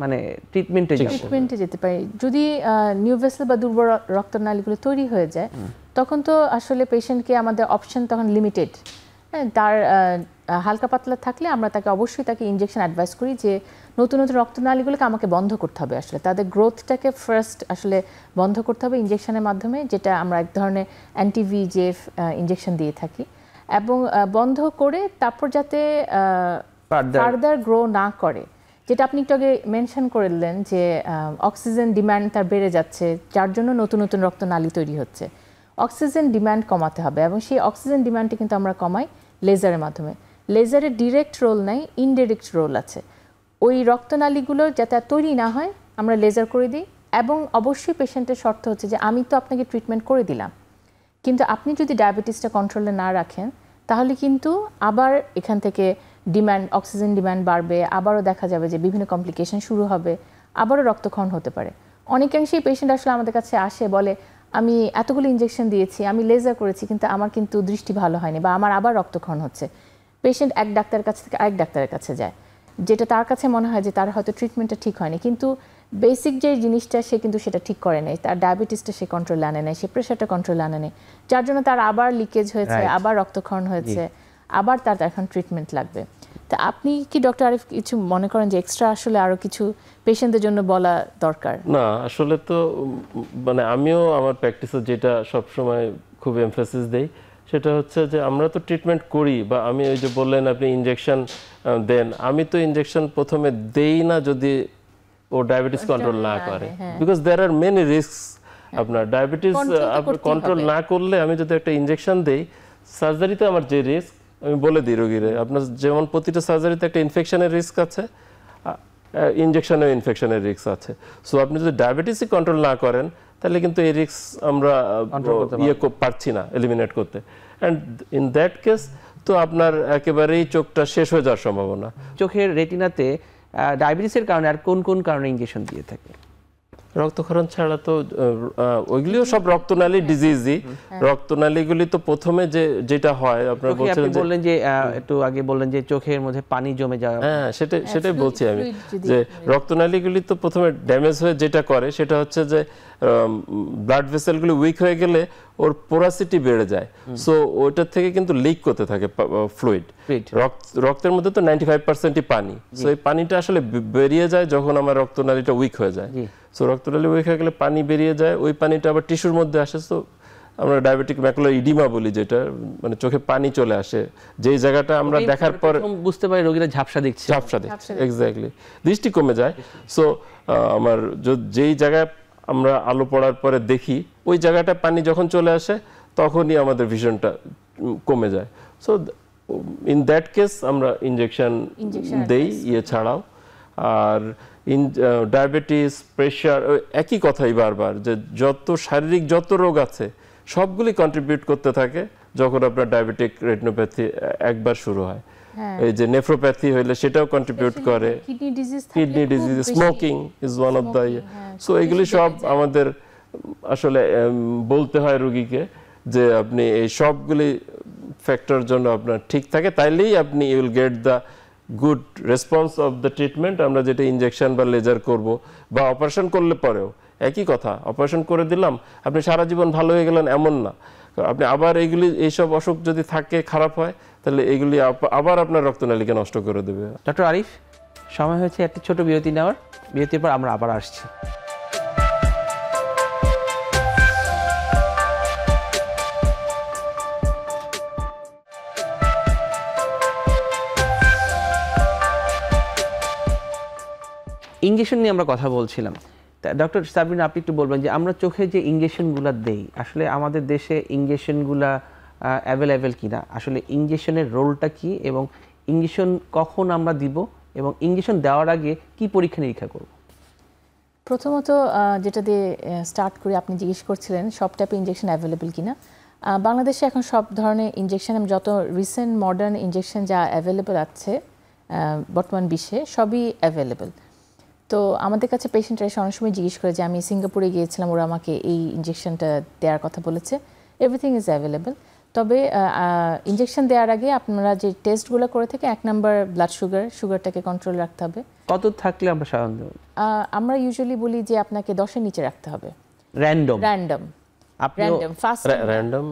মানে ট্রিটমেন্টে যেতে পারি? যদি নিউ ভেসেল বা দুর্বল রক্তনালীগুলো তৈরি হয়ে যায়, তখন তো আসলে পেশেন্টকে আমাদের অপশন তখন লিমিটেড। তার হালকা পাতলা থাকলে আমরা তাকে অবশ্যই তাকে ইনজেকশন অ্যাডভাইস করি যে নতুন নতুন রক্তনালীগুলোকে আমাকে বন্ধ করতে হবে, আসলে তাদের গ্রোথটাকে ফার্স্ট আসলে বন্ধ করতে হবে ইনজেকশনের মাধ্যমে, যেটা আমরা এক ধরনের অ্যান্টি-VEGF ইনজেকশন দিয়ে থাকি, এবং বন্ধ করে তারপর যাতে ফার্দার গ্রো না করে। যেটা আপনি একটু আগে মেনশন করলেন যে অক্সিজেন ডিমান্ড তার বেড়ে যাচ্ছে, যার জন্য নতুন নতুন রক্তনালী তৈরি হচ্ছে। অক্সিজেন ডিমান্ড কমাতে হবে, এবং সেই অক্সিজেন ডিমান্ডটি কিন্তু আমরা কমাই লেজারের মাধ্যমে। লেজারের ডিরেক্ট রোল নাই, ইনডিরেক্ট রোল আছে। ওই রক্তনালীগুলো যাতে তৈরি না হয় আমরা লেজার করে দিই, এবং অবশ্যই পেশেন্টের শর্ত হচ্ছে যে আমি তো আপনাকে ট্রিটমেন্ট করে দিলাম, কিন্তু আপনি যদি ডায়াবেটিসটা কন্ট্রোলে না রাখেন তাহলে কিন্তু আবার এখান থেকে অক্সিজেন ডিমান্ড বাড়বে, আবারও দেখা যাবে যে বিভিন্ন কমপ্লিকেশন শুরু হবে, আবারও রক্তক্ষরণ হতে পারে। অনেকাংশেই পেশেন্ট আসলে আমাদের কাছে আসে বলে আমি এতগুলো ইনজেকশন দিয়েছি, আমি লেজার করেছি, কিন্তু আমার কিন্তু দৃষ্টি ভালো হয়নি, বা আমার আবার রক্তক্ষরণ হচ্ছে। পেশেন্ট এক ডাক্তারের কাছ থেকে আরেক ডাক্তারের কাছে যায়, যেটা তার কাছে মনে হয় যে তার হয়তো ট্রিটমেন্টটা ঠিক হয়নি, কিন্তু বেসিক যে জিনিসটা সে কিন্তু সেটা ঠিক করে নেই, তার ডায়াবেটিসটা সে কন্ট্রোলে আনে নেয়, সে প্রেশারটা কন্ট্রোলে আনে নেয়, যার জন্য তার আবার লিকেজ হয়েছে, আবার রক্তক্ষরণ হয়েছে, আবার তার এখন ট্রিটমেন্ট লাগবে। তা আপনি কি ডক্টর আরিফ কিছু মনে করেন যে এক্সট্রা আসলে আরো কিছু পেশেন্টদের জন্য বলা দরকার? না, আসলে তো মানে আমিও আমার প্র্যাকটিসে যেটা সবসময় খুব এমফাসিস দেই সেটা হচ্ছে যে আমরা তো ট্রিটমেন্ট করি, বা আমি ওই যে বললেন আপনি ইনজেকশন দেন, আমি তো ইনজেকশন প্রথমে দেই না যদি ও ডায়াবেটিস কন্ট্রোল না করে, because there are many risks. আপনার ডায়াবেটিস কন্ট্রোল না করলে আমি যদি একটা ইনজেকশন দেই, সার্জারিতে আমার যে রিস্ক আমি বলে দিই রোগীরে, আপনার যেমন প্রতিটা সার্জারিতে একটা ইনফেকশনের রিস্ক আছে, ইনজেকশনের ইনফেকশনের রিস্ক আছে। সো আপনি যদি ডায়াবেটিসই কন্ট্রোল না করেন তাহলে কিন্তু এই রিস্ক আমরা পারছি না এলিমিনেট করতে, অ্যান্ড ইন দ্যাট কেস তো আপনার একেবারেই চোখটা শেষ হয়ে যাওয়ার সম্ভাবনা। চোখের রেটিনাতে ডায়াবেটিসের কারণে আর কোন কোন কারণে ইনজেকশন দিয়ে থাকে? রক্তক্ষরণ ছাড়া তো ওইগুলিও সব রক্তনালী ডিজিজই। রক্তনালীগুলি তো প্রথমে যেটা হয় আপনারা বললেন যে একটু আগে বললেন যে চোখের মধ্যে পানি জমে যাওয়া, হ্যাঁ সেটাই বলছি আমি, যে রক্তনালীগুলি তো প্রথমে ড্যামেজ হয়ে যেটা করে সেটা হচ্ছে যে ব্লাড ভেসেলগুলি উইক হয়ে গেলে ওর পোরাসিটি বেড়ে যায়, সো ওইটার থেকে কিন্তু লিক করতে থাকে ফ্লুইড। রক্তের মধ্যে তো 95%ই পানি, সো এই পানিটা আসলে বেরিয়ে যায় যখন আমার রক্তনালীটা উইক হয়ে যায়। সো রক্তনালী উইক হয়ে গেলে পানি বেরিয়ে যায়, ওই পানিটা আবার টিস্যুর মধ্যে আসে, তো আমরা ডায়াবেটিক ম্যাকুলার ইডিমা বলি, যেটা মানে চোখে পানি চলে আসে, যেই জায়গাটা আমরা দেখার পর বুঝতে পারি রোগীরা ঝাপসা দেখছে, এক্স্যাক্টলি দৃষ্টি কমে যায়। সো আমার যেই জায়গায় আমরা আলো পড়ার পরে দেখি ওই জায়গাটা পানি যখন চলে আসে তখনই আমাদের ভিশনটা কমে যায়। সো ইন দ্যাট কেস আমরা ইনজেকশন দেই ছাড়াও। আর ডায়াবেটিস, প্রেশার, একই কথাই বারবার, যে যত শারীরিক যত রোগ আছে সবগুলি কন্ট্রিবিউট করতে থাকে যখন আপনার ডায়াবেটিক রেটিনোপ্যাথি একবার শুরু হয়। এই যে নেফ্রোপ্যাথি হইলে সেটাও কন্ট্রিবিউট করে, kidney disease, smoking is one of the. So এগুলি সব আমাদের আসলে বলতে হয় রোগীকে যে আপনি এই সবগুলি ফ্যাক্টর জন্য আপনার ঠিক থাকে, তাইলেই আপনি you will get the good response of the treatment. আমরা যেটা ইনজেকশন বা লেজার করব বা অপারেশন করলে পরেও একই কথা, অপারেশন করে দিলাম আপনি সারা জীবন ভালো হয়ে গেলেন এমন না, আপনি আবার এইসব অসুখ যদি থাকে, খারাপ হয়, তাহলে এগুলি আবার আপনার রক্তনালীকে নষ্ট করে দেবে। ডক্টর আরিফ, সময় হয়েছে একটা ছোট বিরতি নেওয়ার, বিরতির পর আমরা আবার আসছি। ইনজেকশন নিয়ে আমরা কথা বলছিলাম, ডক্টর সাবরিনা আপনি একটু বলবেন যে আমরা চোখে যে ইনজেকশনগুলো দেই আসলে আমাদের দেশে ইনজেকশনগুলো অ্যাভেলেবেল কিনা, আসলে ইনজেকশনের রোলটা কি, এবং ইনজেকশন কখন আমরা দিব, এবং ইনজেকশন দেওয়ার আগে কি পরীক্ষা নিরীক্ষা করব? প্রথমত যেটা দিয়ে স্টার্ট করে আপনি জিজ্ঞেস করছিলেন সব টাইপের ইনজেকশন অ্যাভেলেবেল কিনা। বাংলাদেশে এখন সব ধরনের ইনজেকশন, যত রিসেন্ট মডার্ন ইনজেকশন যা অ্যাভেলেবেল আছে বর্তমান বিশ্বে সবই অ্যাভেলেবেল। তো আমাদের কাছে পেশেন্টরা এসে অনেক সময় জিজ্ঞেস করে যে আমি সিঙ্গাপুরে গিয়েছিলাম, ওরা আমাকে এই ইনজেকশনটা দেওয়ার কথা বলেছে। Everything is available. তবে ইনজেকশন দেওয়ার আগে আপনারা যে টেস্টগুলো করে থাকে, 1 নাম্বার ব্লাড সুগারটাকে কন্ট্রোল রাখতে হবে। কত থাকলে আমরা সাধারণত আমরা ইউজুয়ালি বলি যে আপনাকে 10-এর নিচে রাখতে হবে। র্যান্ডম ফাস্ট র্যান্ডম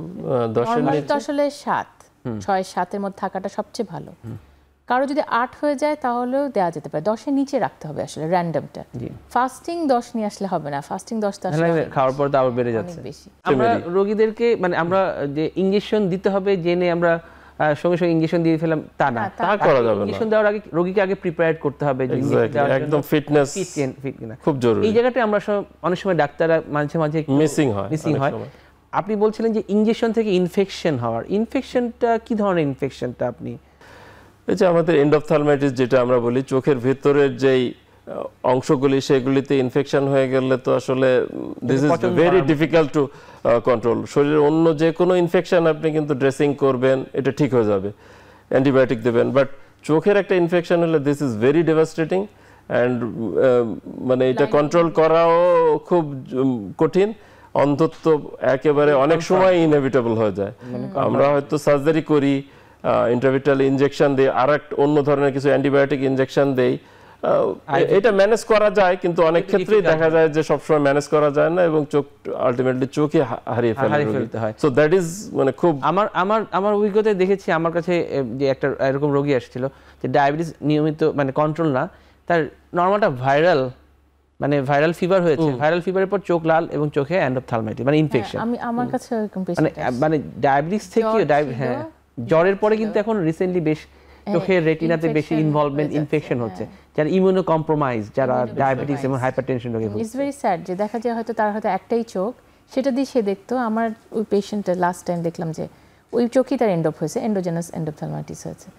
10-এর নিচে আসলে 6-7-এর মধ্যে থাকাটা সবচেয়ে ভালো। কারো যদি 8 হয়ে যায় তাহলেও দেওয়া যেতে পারে, 10-এর নিচে রাখতে হবে আসলে র্যান্ডমটা। ফাস্টিং 10 নিয়ে আসলে হবে না, ফাস্টিং 10 তো আসলে খাওয়ার পর তো আবার বেড়ে যাচ্ছে। আমরা রোগীদেরকে মানে আমরা যে ইনজেকশন দিতে হবে জেনে আমরা সঙ্গে সঙ্গে ইনজেকশন দিয়ে ফেললাম তা না, তা করা যাবে না। ইনজেকশন দেওয়ার আগে রোগীকে আগে প্রিপেয়ার করতে হবে, একদম ফিটনেস খুব জরুরি। এই জায়গাটা আমরা অনেক সময় ডাক্তাররা মাঝে মাঝে মিসিং হয়। আপনি বলছিলেন যে ইনজেকশন থেকে ইনফেকশন হওয়ার, ইনফেকশনটা কি ধরনের ইনফেকশনটা? আপনি এই যে আমাদের এন্ডোপথ্যালমাইটিস যেটা আমরা বলি, চোখের ভেতরের যেই অংশগুলি সেগুলিতে ইনফেকশন হয়ে গেলে তো আসলে this is very difficult to control. শরীরের অন্য যে কোনো ইনফেকশন আপনি কিন্তু ড্রেসিং করবেন, এটা ঠিক হয়ে যাবে, অ্যান্টিবায়োটিক দেবেন, বাট চোখের একটা ইনফেকশন হলে this is very devastating, and মানে এটা কন্ট্রোল করাও খুব কঠিন, অন্তত একেবারে অনেক সময় ইনএভিটেবল হয়ে যায়। আমরা হয়তো সার্জারি করি, ইন্ট্রাভিট্রাল ইনজেকশন দেই, আর অন্য ধরনের কিছু অ্যান্টিবায়োটিক ইনজেকশন দেই, এটা ম্যানেজ করা যায়, কিন্তু অনেক ক্ষেত্রেই দেখা যায় যে সবসময় ম্যানেজ করা যায় না এবং চোখ আলটিমেটলি চোখই হারিয়ে ফেলতে হয়। সো দ্যাট ইজ মানে খুব আমার অভিজ্ঞতায় দেখেছি, আমার কাছে যে একটা এরকম রোগী আসছিল যে ডায়াবেটিস নিয়মিত মানে কন্ট্রোল না, তার নর্মালটা ভাইরাল মানে ভাইরাল ফিভার হয়েছে, ভাইরাল ফিভারের পর চোখ লাল এবং চোখে এন্ডোপথ্যালমাইটিস মানে ইনফেকশন। আমি আমার কাছে এরকম মানে পেশেন্ট আছে। মানে ডায়াবেটিস থেকে জ্বর ছিল, হ্যাঁ জ্বরের পরে ছিল। কিন্তু এখন রিসেন্টলি বেশ চোখের রেটিনাতে বেশি infection ইনভলভমেন্ট হয়ে যাচ্ছে, ইনফেকশন হচ্ছে, হ্যাঁ। যারা ইমিউনো কম্প্রোমাইজ, যারা ডায়াবেটিস এবং Immunocompromised। হাইপারটেনশন রোগে ইটস ভেরি স্যাড যে দেখা যায় হয়তো তার হয়তো একটাই চোখ, সেটা দিয়ে সে দেখতো। আমার ওই পেশেন্টের লাস্ট টাইম দেখলাম যে ওই চোখই তার এন্ডোপ হয়েছে, এন্ডোজেনাস এন্ডোপথ্যালমাইটিস হয়েছে।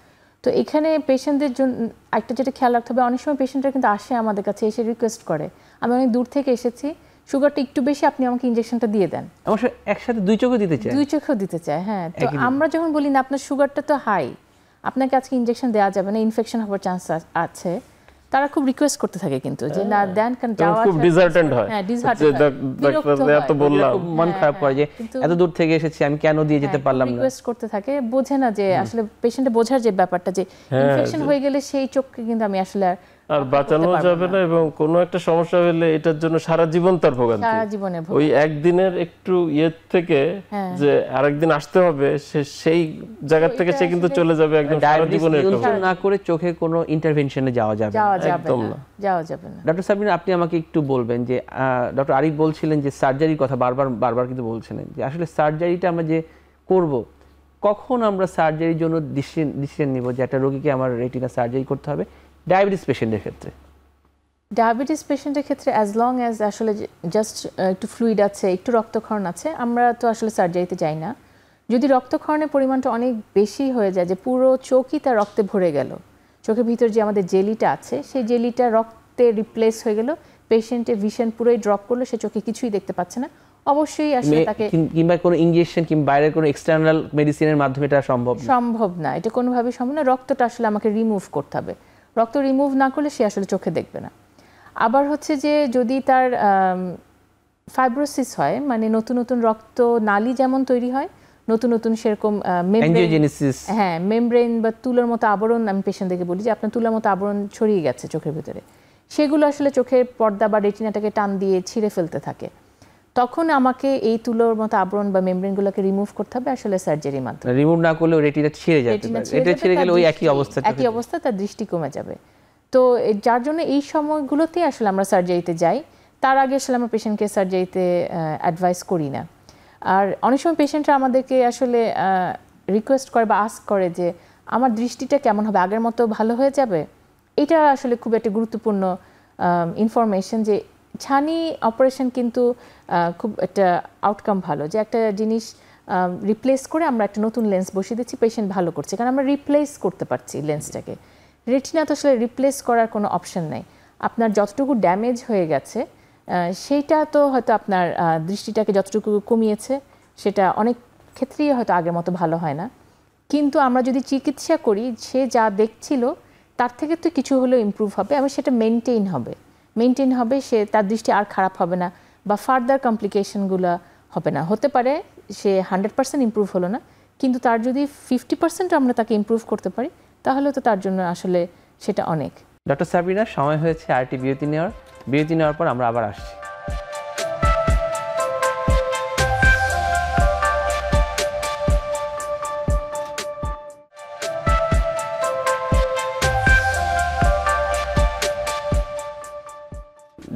তো এখানে পেশেন্টদের জন্য একটা যেটা খেয়াল রাখতে হবে, অনেক সময় পেশেন্টরা কিন্তু আসে আমাদের কাছে এসে রিকোয়েস্ট করে, আমি অনেক দূর থেকে এসেছি, সুগারটা একটু বেশি, আপনি আমাকে ইনজেকশনটা দিয়ে দেন। অবশ্য একসাথে দুই চোখে দিতে চায়, দুই চোখেও দিতে চায়, হ্যাঁ। তো একই দিন। আমরা যখন বলি না আপনার সুগারটা তো হাই, আপনাকে আজকে ইনজেকশন দেওয়া যাবে না, ইনফেকশন হওয়ার চান্স আছে, তারা খুব রিকোয়েস্ট করতে থাকে কিন্তু যে না দেন, কারণ যাওয়া খুব ডিসার্টেন্ট হয় হ্যাঁ যে ডিসহার্টেন্ট ডাক্তার এত বললাম, খুব মন খারাপ করে যে কিন্তু- এত দূর থেকে এসেছি আমি কেন দিয়ে যেতে পারলাম না। রিকোয়েস্ট করতে থাকে, বোঝে না যে আসলে পেশেন্টে বোঝার যে ব্যাপারটা যে ইনফেকশন হয়ে গেলে সেই চোখকে কিন্তু আমি আসলে আর বাঁচানো যাবে না, এবং কোনো একটা সমস্যা হলে এটার জন্য সারা জীবন তার ভোগান্তি। সারা জীবনে ওই একদিনের একটু থেকে হ্যাঁ। যে আরেকদিন আসতে হবে, সেই জায়গা থেকে সে কিন্তু চলে যাবে একদম সারা ডায়াবেটিস জীবনের একটা নিয়ন্ত্রণ না করে চোখে কোনো ইন্টারভেনশনে যাওয়া যাবে না। যাওয়া যাবে একদম না, যাওয়া যাবে না। ডক্টর সাবিনা, আপনি আমাকে একটু বলবেন যে ডক্টর আরিফ বলছিলেন যে সার্জারির কথা বারবার কিন্তু বলছিলেন যে আসলে সার্জারিটা আমরা যে করব, কখন আমরা সার্জারির জন্য ডিসিশন নিব যে একটা রোগীকে আমার রেটিনা সার্জারি করতে হবে ডায়াবেটিস পেশেন্টের ক্ষেত্রে? ডায়াবেটিস পেশেন্টের ক্ষেত্রে অ্যাজ লং অ্যাজ আসলে জাস্ট একটু ফ্লুইড আছে, একটু রক্তক্ষরণ আছে, আমরা তো আসলে সার্জারিতে যাই না। যদি রক্তক্ষরণের পরিমাণটা অনেক বেশি হয়ে যায়, যে পুরো চোখই তার রক্তে ভরে গেল, চোখের ভিতর যে আমাদের জেলিটা আছে সেই জেলিটা রক্তে রিপ্লেস হয়ে গেল, পেশেন্টের ভিশন পুরোই ড্রপ করলো, সে চোখে কিছুই দেখতে পাচ্ছে না, অবশ্যই আসলে তাকে কিংবা কোনো ইনজেকশন কিংবা বাইরের কোনো এক্সটার্নাল মেডিসিনের মাধ্যমে এটা সম্ভব না? সম্ভব না, এটা কোনোভাবেই সম্ভব না। রক্তটা আসলে আমাকে রিমুভ করতে হবে, রক্ত রিমুভ না করলে সে আসলে চোখে দেখবে না। আবার হচ্ছে যে যদি তার ফাইব্রোসিস হয়, মানে নতুন নতুন রক্ত নালী যেমন তৈরি হয়, নতুন নতুন সেরকম অ্যাঞ্জিওজেনেসিস, হ্যাঁ মেমব্রেন বা তুলার মতো আবরণ, আমি পেশেন্টদেরকে বলি যে আপনার তুলার মতো আবরণ ছড়িয়ে গেছে চোখের ভিতরে, সেগুলো আসলে চোখের পর্দা বা রেটিনাটাকে টান দিয়ে ছিঁড়ে ফেলতে থাকে, তখন আমাকে এই তুলোর মতো আবরণ বা মেমব্রেনগুলোকে রিমুভ করতে হবে আসলে সার্জারির মাধ্যমে। রিমুভ না করলে রেটিনা ছিঁড়ে যাবে, এটা ছিঁড়ে গেলে ওই একই অবস্থা, একই অবস্থা, তার দৃষ্টি কমে যাবে। তো যার জন্য এই সময়গুলোতে আসলে আমরা সার্জারিতে যাই, তার আগে আসলে আমরা পেশেন্টকে সার্জারিতে অ্যাডভাইস করি না। আর অনেক সময় পেশেন্টরা আমাদেরকে আসলে রিকোয়েস্ট করে বা আস্ক করে যে আমার দৃষ্টিটা কেমন হবে, আগের মতো ভালো হয়ে যাবে? এটা আসলে খুব একটা গুরুত্বপূর্ণ ইনফরমেশন, যে ছানি অপারেশন কিন্তু খুব একটা আউটকাম ভালো, যে একটা জিনিস রিপ্লেস করে আমরা একটা নতুন লেন্স বসিয়ে দিচ্ছি, পেশেন্ট ভালো করছে, কারণ আমরা রিপ্লেস করতে পারছি লেন্সটাকে। রেটিনা তো আসলে রিপ্লেস করার কোনো অপশন নাই, আপনার যতটুকু ড্যামেজ হয়ে গেছে সেইটা তো হয়তো আপনার দৃষ্টিটাকে যতটুকু কমিয়েছে, সেটা অনেক ক্ষেত্রেই হয়তো আগের মতো ভালো হয় না। কিন্তু আমরা যদি চিকিৎসা করি, সে যা দেখছিল তার থেকে তো কিছু হলেও ইমপ্রুভ হবে এবং সেটা মেনটেন হবে, সে তার দৃষ্টি আর খারাপ হবে না বা ফার্দার কমপ্লিকেশনগুলো হবে না। হতে পারে সে 100% ইমপ্রুভ হলো না, কিন্তু তার যদি 50% আমরা তাকে ইমপ্রুভ করতে পারি, তাহলে তো তার জন্য আসলে সেটা অনেক। ডক্টর সাবিনা, সময় হয়েছে আরটি বিরতি নেওয়ার পর আমরা আবার আসছি।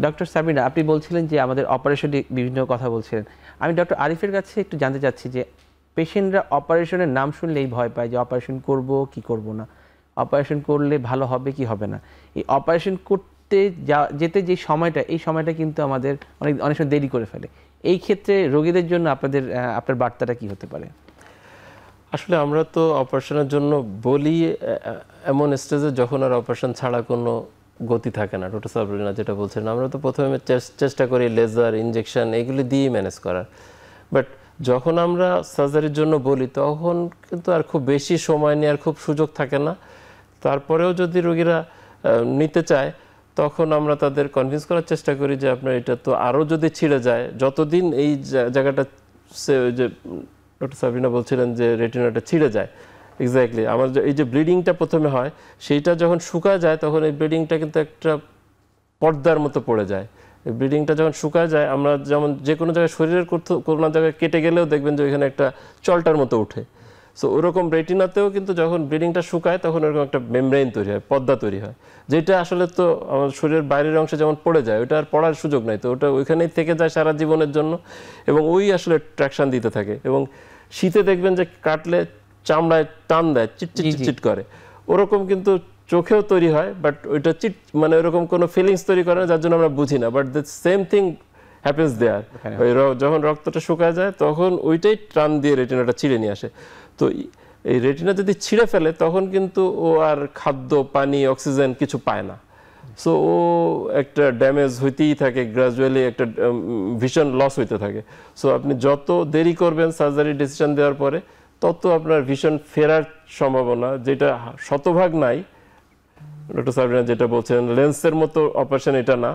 ডক্টর সাবিনা, আপনি বলছিলেন যে আমাদের অপারেশনে বিভিন্ন কথা বলছিলেন, আমি ডক্টর আরিফের কাছে একটু জানতে চাচ্ছি যে পেশেন্টরা অপারেশনের নাম শুনলেই ভয় পায় যে অপারেশন করব কি করব না, অপারেশন করলে ভালো হবে কি হবে না। এই অপারেশন করতে যেতে যে সময়টা, এই সময়টা কিন্তু আমাদের অনেক সময় দেরি করে ফেলে। এই ক্ষেত্রে রোগীদের জন্য আপনার বার্তাটা কি হতে পারে? আসলে আমরা তো অপারেশনের জন্য বলি এমন স্টেজে যখন আর অপারেশন ছাড়া কোনো গতি থাকে না। ডক্টর সাবিনা যেটা বলছেন, আমরা তো প্রথমে চেষ্টা করি লেজার, ইনজেকশন এগুলি দিয়েই ম্যানেজ করার, বাট যখন আমরা সার্জারির জন্য বলি তখন কিন্তু আর খুব বেশি সময় নেওয়ার খুব সুযোগ থাকে না। তারপরেও যদি রোগীরা নিতে চায়, তখন আমরা তাদের কনভিন্স করার চেষ্টা করি যে আপনার এটা তো আরও যদি ছিঁড়ে যায়, যতদিন এই জায়গাটা যে ডক্টর সাবিনা বলছিলেন যে রেটিনাটা ছিঁড়ে যায়, এক্স্যাক্টলি আমার এই যে ব্লিডিংটা প্রথমে হয়, সেইটা যখন শুকায় যায় তখন এই ব্লিডিংটা কিন্তু একটা পর্দার মতো পড়ে যায়। এই ব্লিডিংটা যখন শুকায় যায়, আমরা যেমন যে কোনো জায়গায় শরীরের কোনো জায়গায় কেটে গেলেও দেখবেন যে ওইখানে একটা চলটার মতো উঠে। সো ওরকম রেটিনাতেও কিন্তু যখন ব্লিডিংটা শুকায় তখন ওরকম একটা মেমব্রেন তৈরি হয়, পর্দা তৈরি হয়, যেটা আসলে তো আমাদের শরীরের বাইরের অংশে যেমন পড়ে যায়, ওটা আর পড়ার সুযোগ নাই, তো ওটা ওইখানেই থেকে যায় সারা জীবনের জন্য, এবং ওই আসলে ট্র্যাকশন দিতে থাকে। এবং শীতে দেখবেন যে কাটলে চামড়ায় টান দেয়, চিট করে, ওরকম কিন্তু চোখেও তৈরি হয়, বাট ওইটা মানে ওরকম কোনো ফিলিংস তৈরি করে না, যার জন্য আমরা বুঝি না, but the same thing happens there. ওই যখন রক্তটা শুকায় যায় তখন ওইটাই টান দিয়ে রেটিনাটা ছিঁড়ে নিয়ে আসে। তো এই রেটিনা যদি ছিঁড়ে ফেলে তখন কিন্তু ও আর খাদ্য, পানি, অক্সিজেন কিছু পায় না, সো ও একটা ড্যামেজ হইতেই থাকে, গ্রাজুয়ালি একটা ভিশন লস হইতে থাকে। সো আপনি যত দেরি করবেন সার্জারি ডিসিশন দেওয়ার পরে, তত আপনার ভিশন ফেরার সম্ভাবনা, যেটা শতভাগ নাই, ডক্টর সাবরিনা যেটা বলছেন, লেন্সের মতো অপারেশন এটা না,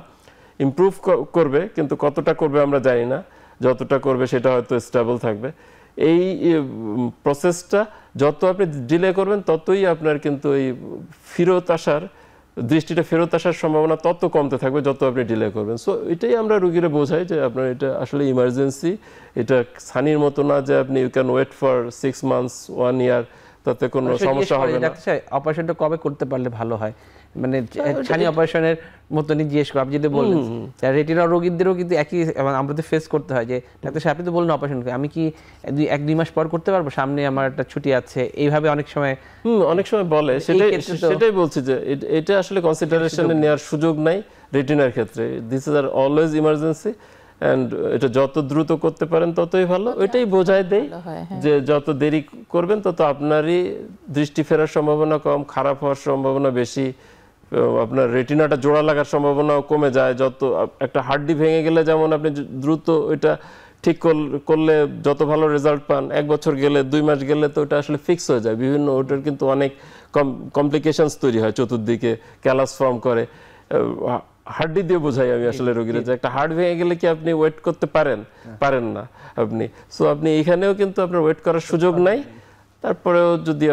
ইমপ্রুভ করবে, কিন্তু কতটা করবে আমরা জানি না, যতটা করবে সেটা হয়তো স্টেবল থাকবে। এই প্রসেসটা যত আপনি ডিলে করবেন ততই আপনার কিন্তু এই দৃষ্টিটা ফেরত আসার সম্ভাবনা তত কমতে থাকবে যত আপনি ডিলে করবেন। সো এটাই আমরা রুগীরা বোঝাই যে আপনার এটা আসলে ইমার্জেন্সি, এটা সানির মতো না যে আপনি you can wait for 6 months 1 year, তাতে কোনো সমস্যা হবে না। অপারেশনটা কবে করতে পারলে ভালো হয়, মানে ছানি অপারেশনের মতনই জিজ্ঞেস করো। আপনি যদি বললেন রেটিনা রোগীদেরও কিন্তু একই আমাদের ফেস করতে হয় যে ডাক্তার সাহেব আপনি তো বললেন অপারেশন, আমি কি 1-2 মাস পর করতে পারবো, সামনে আমার একটা ছুটি আছে, এইভাবে অনেক সময় বলে। সেটাই বলছি যে এটা আসলে কনসিডারেশনে নেওয়ার সুযোগ নাই রেটিনার ক্ষেত্রে। দিস ইজ আর অলওয়েজ ইমার্জেন্সি, অ্যান্ড এটা যত দ্রুত করতে পারেন ততই ভালো। ওইটাই বোঝায় দেয় যে যত দেরি করবেন তত আপনারই দৃষ্টি ফেরার সম্ভাবনা কম, খারাপ হওয়ার সম্ভাবনা বেশি, আপনার রেটিনাটা জোড়া লাগার সম্ভাবনাও কমে যায়। যত একটা হাড্ডি ভেঙে গেলে যেমন আপনি দ্রুত ওইটা ঠিক করলে যত ভালো রেজাল্ট পান, 1 বছর গেলে 2 মাস গেলে তো ওটা আসলে ফিক্স হয়ে যায়। বিভিন্ন ওটার কিন্তু অনেক কমপ্লিকেশনস তৈরি হয়, চতুর্দিকে ক্যালাস ফর্ম করে। হাড্ডি দিয়ে বোঝাই আমি আসলে রোগীরা যে একটা হাড় ভেঙে গেলে কি আপনি ওয়েট করতে পারেন না আপনি। সো আপনি এখানেও কিন্তু আপনার ওয়েট করার সুযোগ নাই, তারপরেও যদি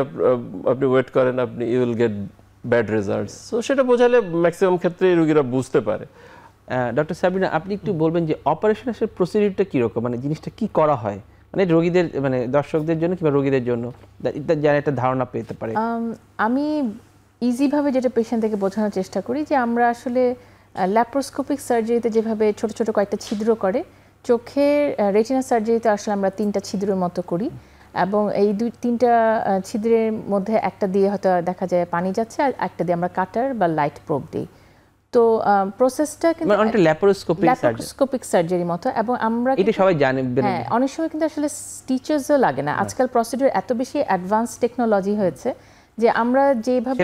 আপনি ওয়েট করেন আপনি you will get bad results. So সেটা বোঝালে ম্যাক্সিমাম ক্ষেত্রে রোগীরা বুঝতে পারে। ডক্টর সাবরিনা, আপনি একটু বলবেন যে অপারেশন আসলে প্রসিডিউরটা কীরকম, মানে জিনিসটা কি করা হয়, মানে রোগীদের, মানে দর্শকদের জন্য কিংবা রোগীদের জন্য যারা একটা ধারণা পেতে পারে। আমি ইজিভাবে যেটা পেশেন্ট থেকে বোঝানোর চেষ্টা করি যে আমরা আসলে ল্যাপ্রোস্কোপিক সার্জারিতে যেভাবে ছোট ছোট কয়েকটা ছিদ্র করে, চোখের রেটিনা সার্জারিতে আসলে আমরা 3টা ছিদ্রের মতো করি, এবং এই 2-3টা ছিদ্রের মধ্যে একটা দিয়ে হয়তো দেখা যায় পানি যাচ্ছে, আর একটা দিয়ে আমরা কাটার বা লাইট প্রোব দিই। তো প্রসেসটা কিন্তু অনেকটা ল্যাপ্রোস্কোপিক সার্জারির মতো, এবং আমরা এটা সবাই জানে। হ্যাঁ, অনেক সময় কিন্তু আসলে স্টিচেসও লাগে না। আজকাল প্রসিডিউর এত বেশি অ্যাডভান্স টেকনোলজি হয়েছে যে আমরা যেভাবে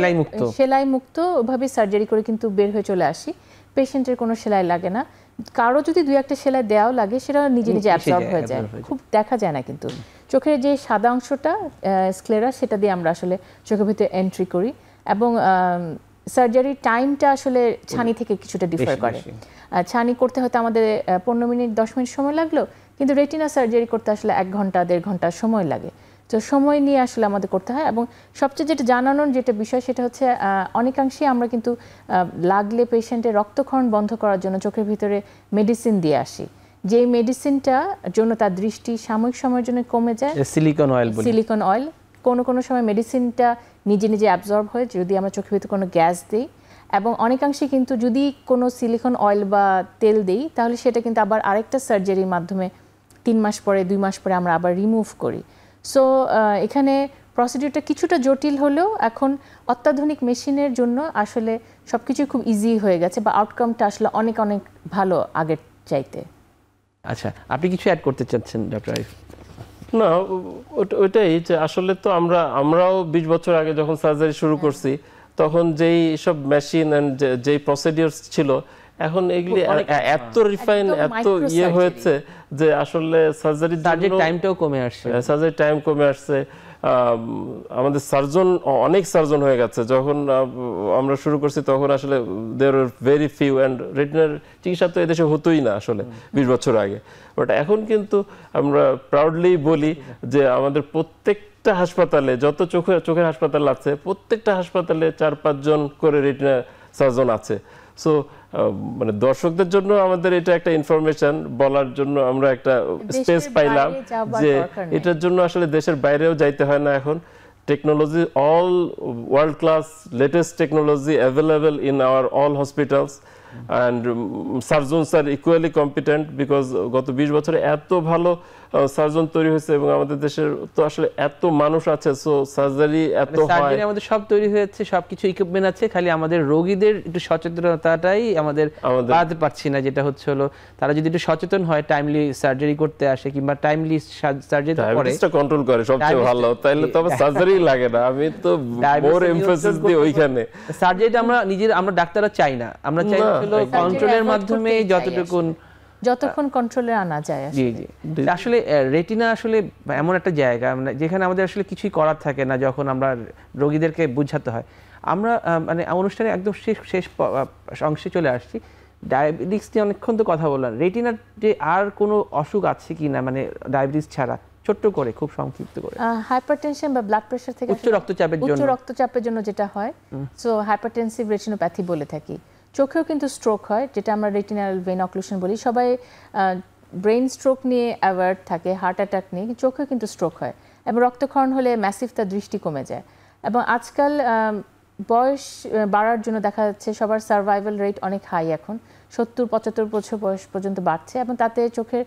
সেলাই মুক্ত ওভাবে সার্জারি করে কিন্তু বের হয়ে চলে আসি, পেশেন্টের কোনো সেলাই লাগে না। কারো যদি 2-1টা সেলাই দেওয়াও লাগে সেটা নিজে নিজে অ্যাবজর্ব হয়ে যায়, খুব দেখা যায় না। কিন্তু চোখের যে সাদা অংশটা স্ক্লেরা, সেটা দিয়ে আমরা আসলে চোখের ভিতরে এন্ট্রি করি, এবং সার্জারির টাইমটা আসলে ছানি থেকে কিছুটা ডিফার করে। ছানি করতে হয়তো আমাদের 15 মিনিট 10 মিনিট সময় লাগলো, কিন্তু রেটিনা সার্জারি করতে আসলে 1 ঘন্টা 1.5 ঘন্টা সময় লাগে। তো সময় নিয়ে আসলে আমাদের করতে হয়, এবং সবচেয়ে যেটা জানানোর যেটা বিষয় সেটা হচ্ছে অনেকাংশে আমরা কিন্তু লাগলে পেশেন্টের রক্তক্ষরণ বন্ধ করার জন্য চোখের ভিতরে মেডিসিন দিয়ে আসি, যেই মেডিসিনটা জন্য তার দৃষ্টি সাময়িক সময়ের জন্য কমে যায়। সিলিকন অয়েল কোনো সময় মেডিসিনটা নিজে নিজে অ্যাবজর্ব হয় যদি আমরা চোখের ভিতরে কোনো গ্যাস দিই, এবং অনেকাংশে কিন্তু যদি কোনো সিলিকন অয়েল বা তেল দিই তাহলে সেটা কিন্তু আবার আরেকটা সার্জারির মাধ্যমে 3 মাস পরে 2 মাস পরে আমরা আবার রিমুভ করি। সো এখানে প্রসিডিউরটা কিছুটা জটিল হলেও এখন অত্যাধুনিক মেশিনের জন্য আসলে সবকিছু খুব ইজি হয়ে গেছে, বা আউটকামটা আসলে অনেক অনেক ভালো আগের চাইতে। আচ্ছা, আপনি কিছু অ্যাড করতে চাচ্ছেন ডক্টর আরিফ? না, ওইটাই যে আসলে তো আমরাও 20 বছর আগে যখন সার্জারি শুরু করছি তখন যেই সব মেশিন এন্ড যেই প্রসিডিউরস ছিল, এখন এগুলি এত রিফাইন, এত হয়েছে যে আসলে সার্জারির টাইমটাও কমে আসছে। সার্জারি টাইম কমে আসছে। আমাদের অনেক সার্জন হয়ে গেছে। যখন আমরা শুরু করছি তখন আসলে দেয়ার আর ভেরি ফিউ, অ্যান্ড রেটিনার চিকিৎসা তো এদেশে হতোই না আসলে 20 বছর আগে। বাট এখন কিন্তু আমরা প্রাউডলি বলি যে আমাদের প্রত্যেকটা হাসপাতালে, যত চোখের হাসপাতাল আছে, প্রত্যেকটা হাসপাতালে 4-5 জন করে রেটিনা সার্জন আছে। সো মানে দর্শকদের জন্য আমাদের এটা একটা ইনফরমেশন বলার জন্য আমরা একটা স্পেস পাইলাম যে এটার জন্য আসলে দেশের বাইরেও যাইতে হয় না এখন। Technology, all world class latest technology available in our all hospitals and surgeons are equally competent because গত 20 বছরে এত ভালো সার্জন তৈরি হয়েছে এবং আমাদের দেশের তো আসলে এত মানুষ আছে, সো সার্জারি এত হয়, সার্জারি আমাদের সব তৈরি হয়েছে, সবকিছু ইকুইপমেন্ট আছে, খালি আমাদের রোগীদের একটু সচেতনতাটাই আমাদের বাড়াতে পারছি না। যেটা হচ্ছে হলো তারা যদি একটু সচেতন হয়, টাইমলি সার্জারি করতে আসে কিংবা টাইমলি সার্জারি করে, ডায়াবেটিসটা কন্ট্রোল করে সবচেয়ে ভালো, তাইলে তো আবার সার্জারি লাগে না। আমি তো মোর এমফাসিস দিই ওইখানে। সার্জারিটা আমরা ডাক্তাররা চাই না, আমরা চাই হলো কন্ট্রোলের মাধ্যমে যতক্ষণ কন্ট্রোলে আনা যায়। জি জি, আসলে রেটিনা আসলে এমন একটা জায়গা যেখানে আমাদের আসলে কিছুই করার থাকে না, যখন আমরা রোগীদেরকে বুঝাতে হয়। আমরা মানে অনুষ্ঠানে একদম শেষ অংশে চলে আসছি। ডায়াবেটিস নিয়ে অনেকক্ষণ তো কথা বললাম, রেটিনার যে আর কোনো অসুখ আছে কি না, মানে ডায়াবেটিস ছাড়া ছোট্ট করে খুব সংক্ষিপ্ত করে। হাইপারটেনশন বা ব্লাড প্রেশার থেকে উচ্চ রক্তচাপের জন্য যেটা হয়, সো হাইপারটেনসিভ রেটিনোপ্যাথি বলে থাকি। চোখেও কিন্তু স্ট্রোক হয়, যেটা আমরা রেটিনাল ভেইন অক্লুশন বলি। সবাই ব্রেন স্ট্রোক নিয়ে অ্যাওয়ার্ড থাকে, হার্ট অ্যাটাক নিয়ে, চোখেও কিন্তু স্ট্রোক হয় এবং রক্তক্ষরণ হলে ম্যাসিভ তার দৃষ্টি কমে যায়। এবং আজকাল বয়স বাড়ার জন্য দেখা যাচ্ছে সবার সার্ভাইভাল রেট অনেক হাই, এখন 70-75 বছর বয়স পর্যন্ত বাড়ছে এবং তাতে চোখের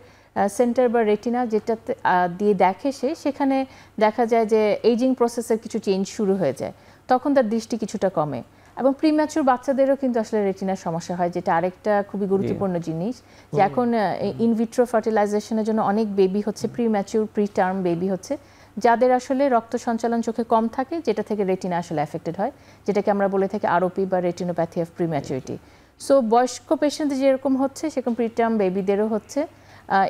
সেন্টার বা রেটিনা যেটাতে দিয়ে দেখে সেখানে দেখা যায় যে এইজিং প্রসেসের কিছু চেঞ্জ শুরু হয়ে যায়, তখন তার দৃষ্টি কিছুটা কমে। এবং প্রিম্যাচুর বাচ্চাদেরও কিন্তু আসলে রেটিনার সমস্যা হয়, যেটা আরেকটা খুবই গুরুত্বপূর্ণ জিনিস, যে এখন ইনভিট্রো ফার্টিলাইজেশনের জন্য অনেক বেবি হচ্ছে, প্রিম্যাচুর প্রিটার্ম বেবি হচ্ছে, যাদের আসলে রক্ত সঞ্চালন চোখে কম থাকে, যেটা থেকে রেটিনা আসলে অ্যাফেক্টেড হয়, যেটাকে আমরা বলে থাকি আরওপি বা রেটিনোপ্যাথি অফ প্রিম্যাচুরিটি। সো বয়স্ক পেশেন্টদের যেরকম হচ্ছে সেরকম প্রিটার্ম বেবিদেরও হচ্ছে।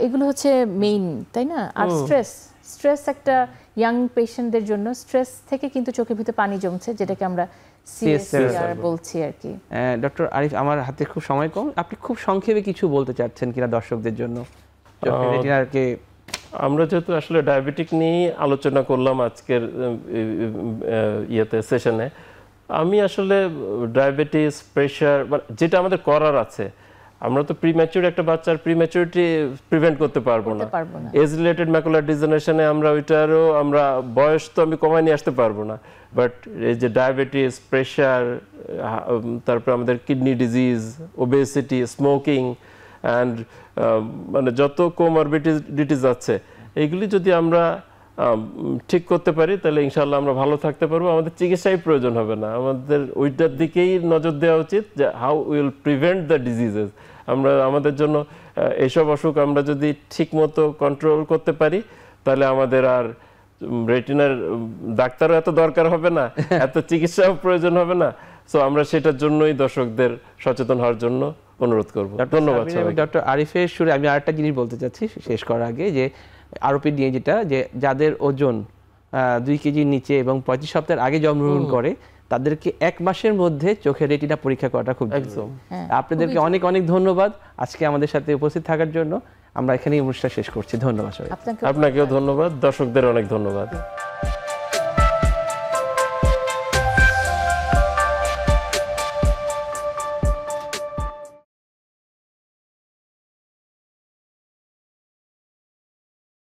এগুলো হচ্ছে মেইন, তাই না? আর স্ট্রেস একটা ইয়াং পেশেন্টদের জন্য, স্ট্রেস থেকে কিন্তু চোখের ভিতরে পানি জমছে, যেটাকে আমরা সিএসআর বলছি আর কি। ডক্টর আরিফ, আমার হাতে খুব সময় কম, আপনি খুব সংক্ষেপে কিছু বলতে চাচ্ছেন কিনা দর্শকদের জন্য? আমরা যেহেতু আসলে ডায়াবেটিক নিয়ে আলোচনা করলাম আজকের সেশনে, আমি আসলে ডায়াবেটিস, প্রেশার যেটা আমাদের করার আছে, আমরা তো প্রিম্যাচুর একটা বাচ্চার প্রিম্যাচুরিটি প্রিভেন্ট করতে পারবো না। এজ রিলেটেড ম্যাকুলার ডিজেনারেশনে আমরা বয়স তো আমি কমায় নিয়ে আসতে পারবো না, বাট এই যে ডায়াবেটিস, প্রেশার, তারপর আমাদের kidney disease, obesity, smoking and মানে যত কোমরবিডিটিস আছে, এইগুলি যদি আমরা ঠিক করতে পারি তাহলে ইনশাআল্লাহ আমরা ভালো থাকতে পারবো। আমাদের চিকিৎসাই প্রয়োজন হবে না, আমাদের ওইটার দিকেই নজর দেওয়া উচিত যে how will prevent the diseases. আমাদের জন্য এইসব অসুখ আমরা যদি ঠিক মতো কন্ট্রোল করতে পারি তাহলে আমাদের আর রেটিনার ডাক্তারও এত দরকার হবে না, এত চিকিৎসাও প্রয়োজন হবে না। সো আমরা সেটার জন্যই দর্শকদের সচেতন হওয়ার জন্য অনুরোধ করব। ধন্যবাদ। ডক্টর আরিফের সুরে আমি আরেকটা জিনিস বলতে চাচ্ছি শেষ করার আগে, যে আরওপি নিয়ে, যেটা যে যাদের ওজন 2 কেজির নিচে এবং 35 সপ্তাহের আগে জন্মগ্রহণ করে, তাদেরকে 1 মাসের মধ্যে চোখের রেটিনা পরীক্ষা করাটা খুব একদম। আপনাদেরকে অনেক অনেক ধন্যবাদ আজকে আমাদের সাথে উপস্থিত থাকার জন্য। আমরা এখানেই অনুষ্ঠান শেষ করছি। ধন্যবাদ সবাই। আপনাকেও ধন্যবাদ, দর্শকদের অনেক ধন্যবাদ।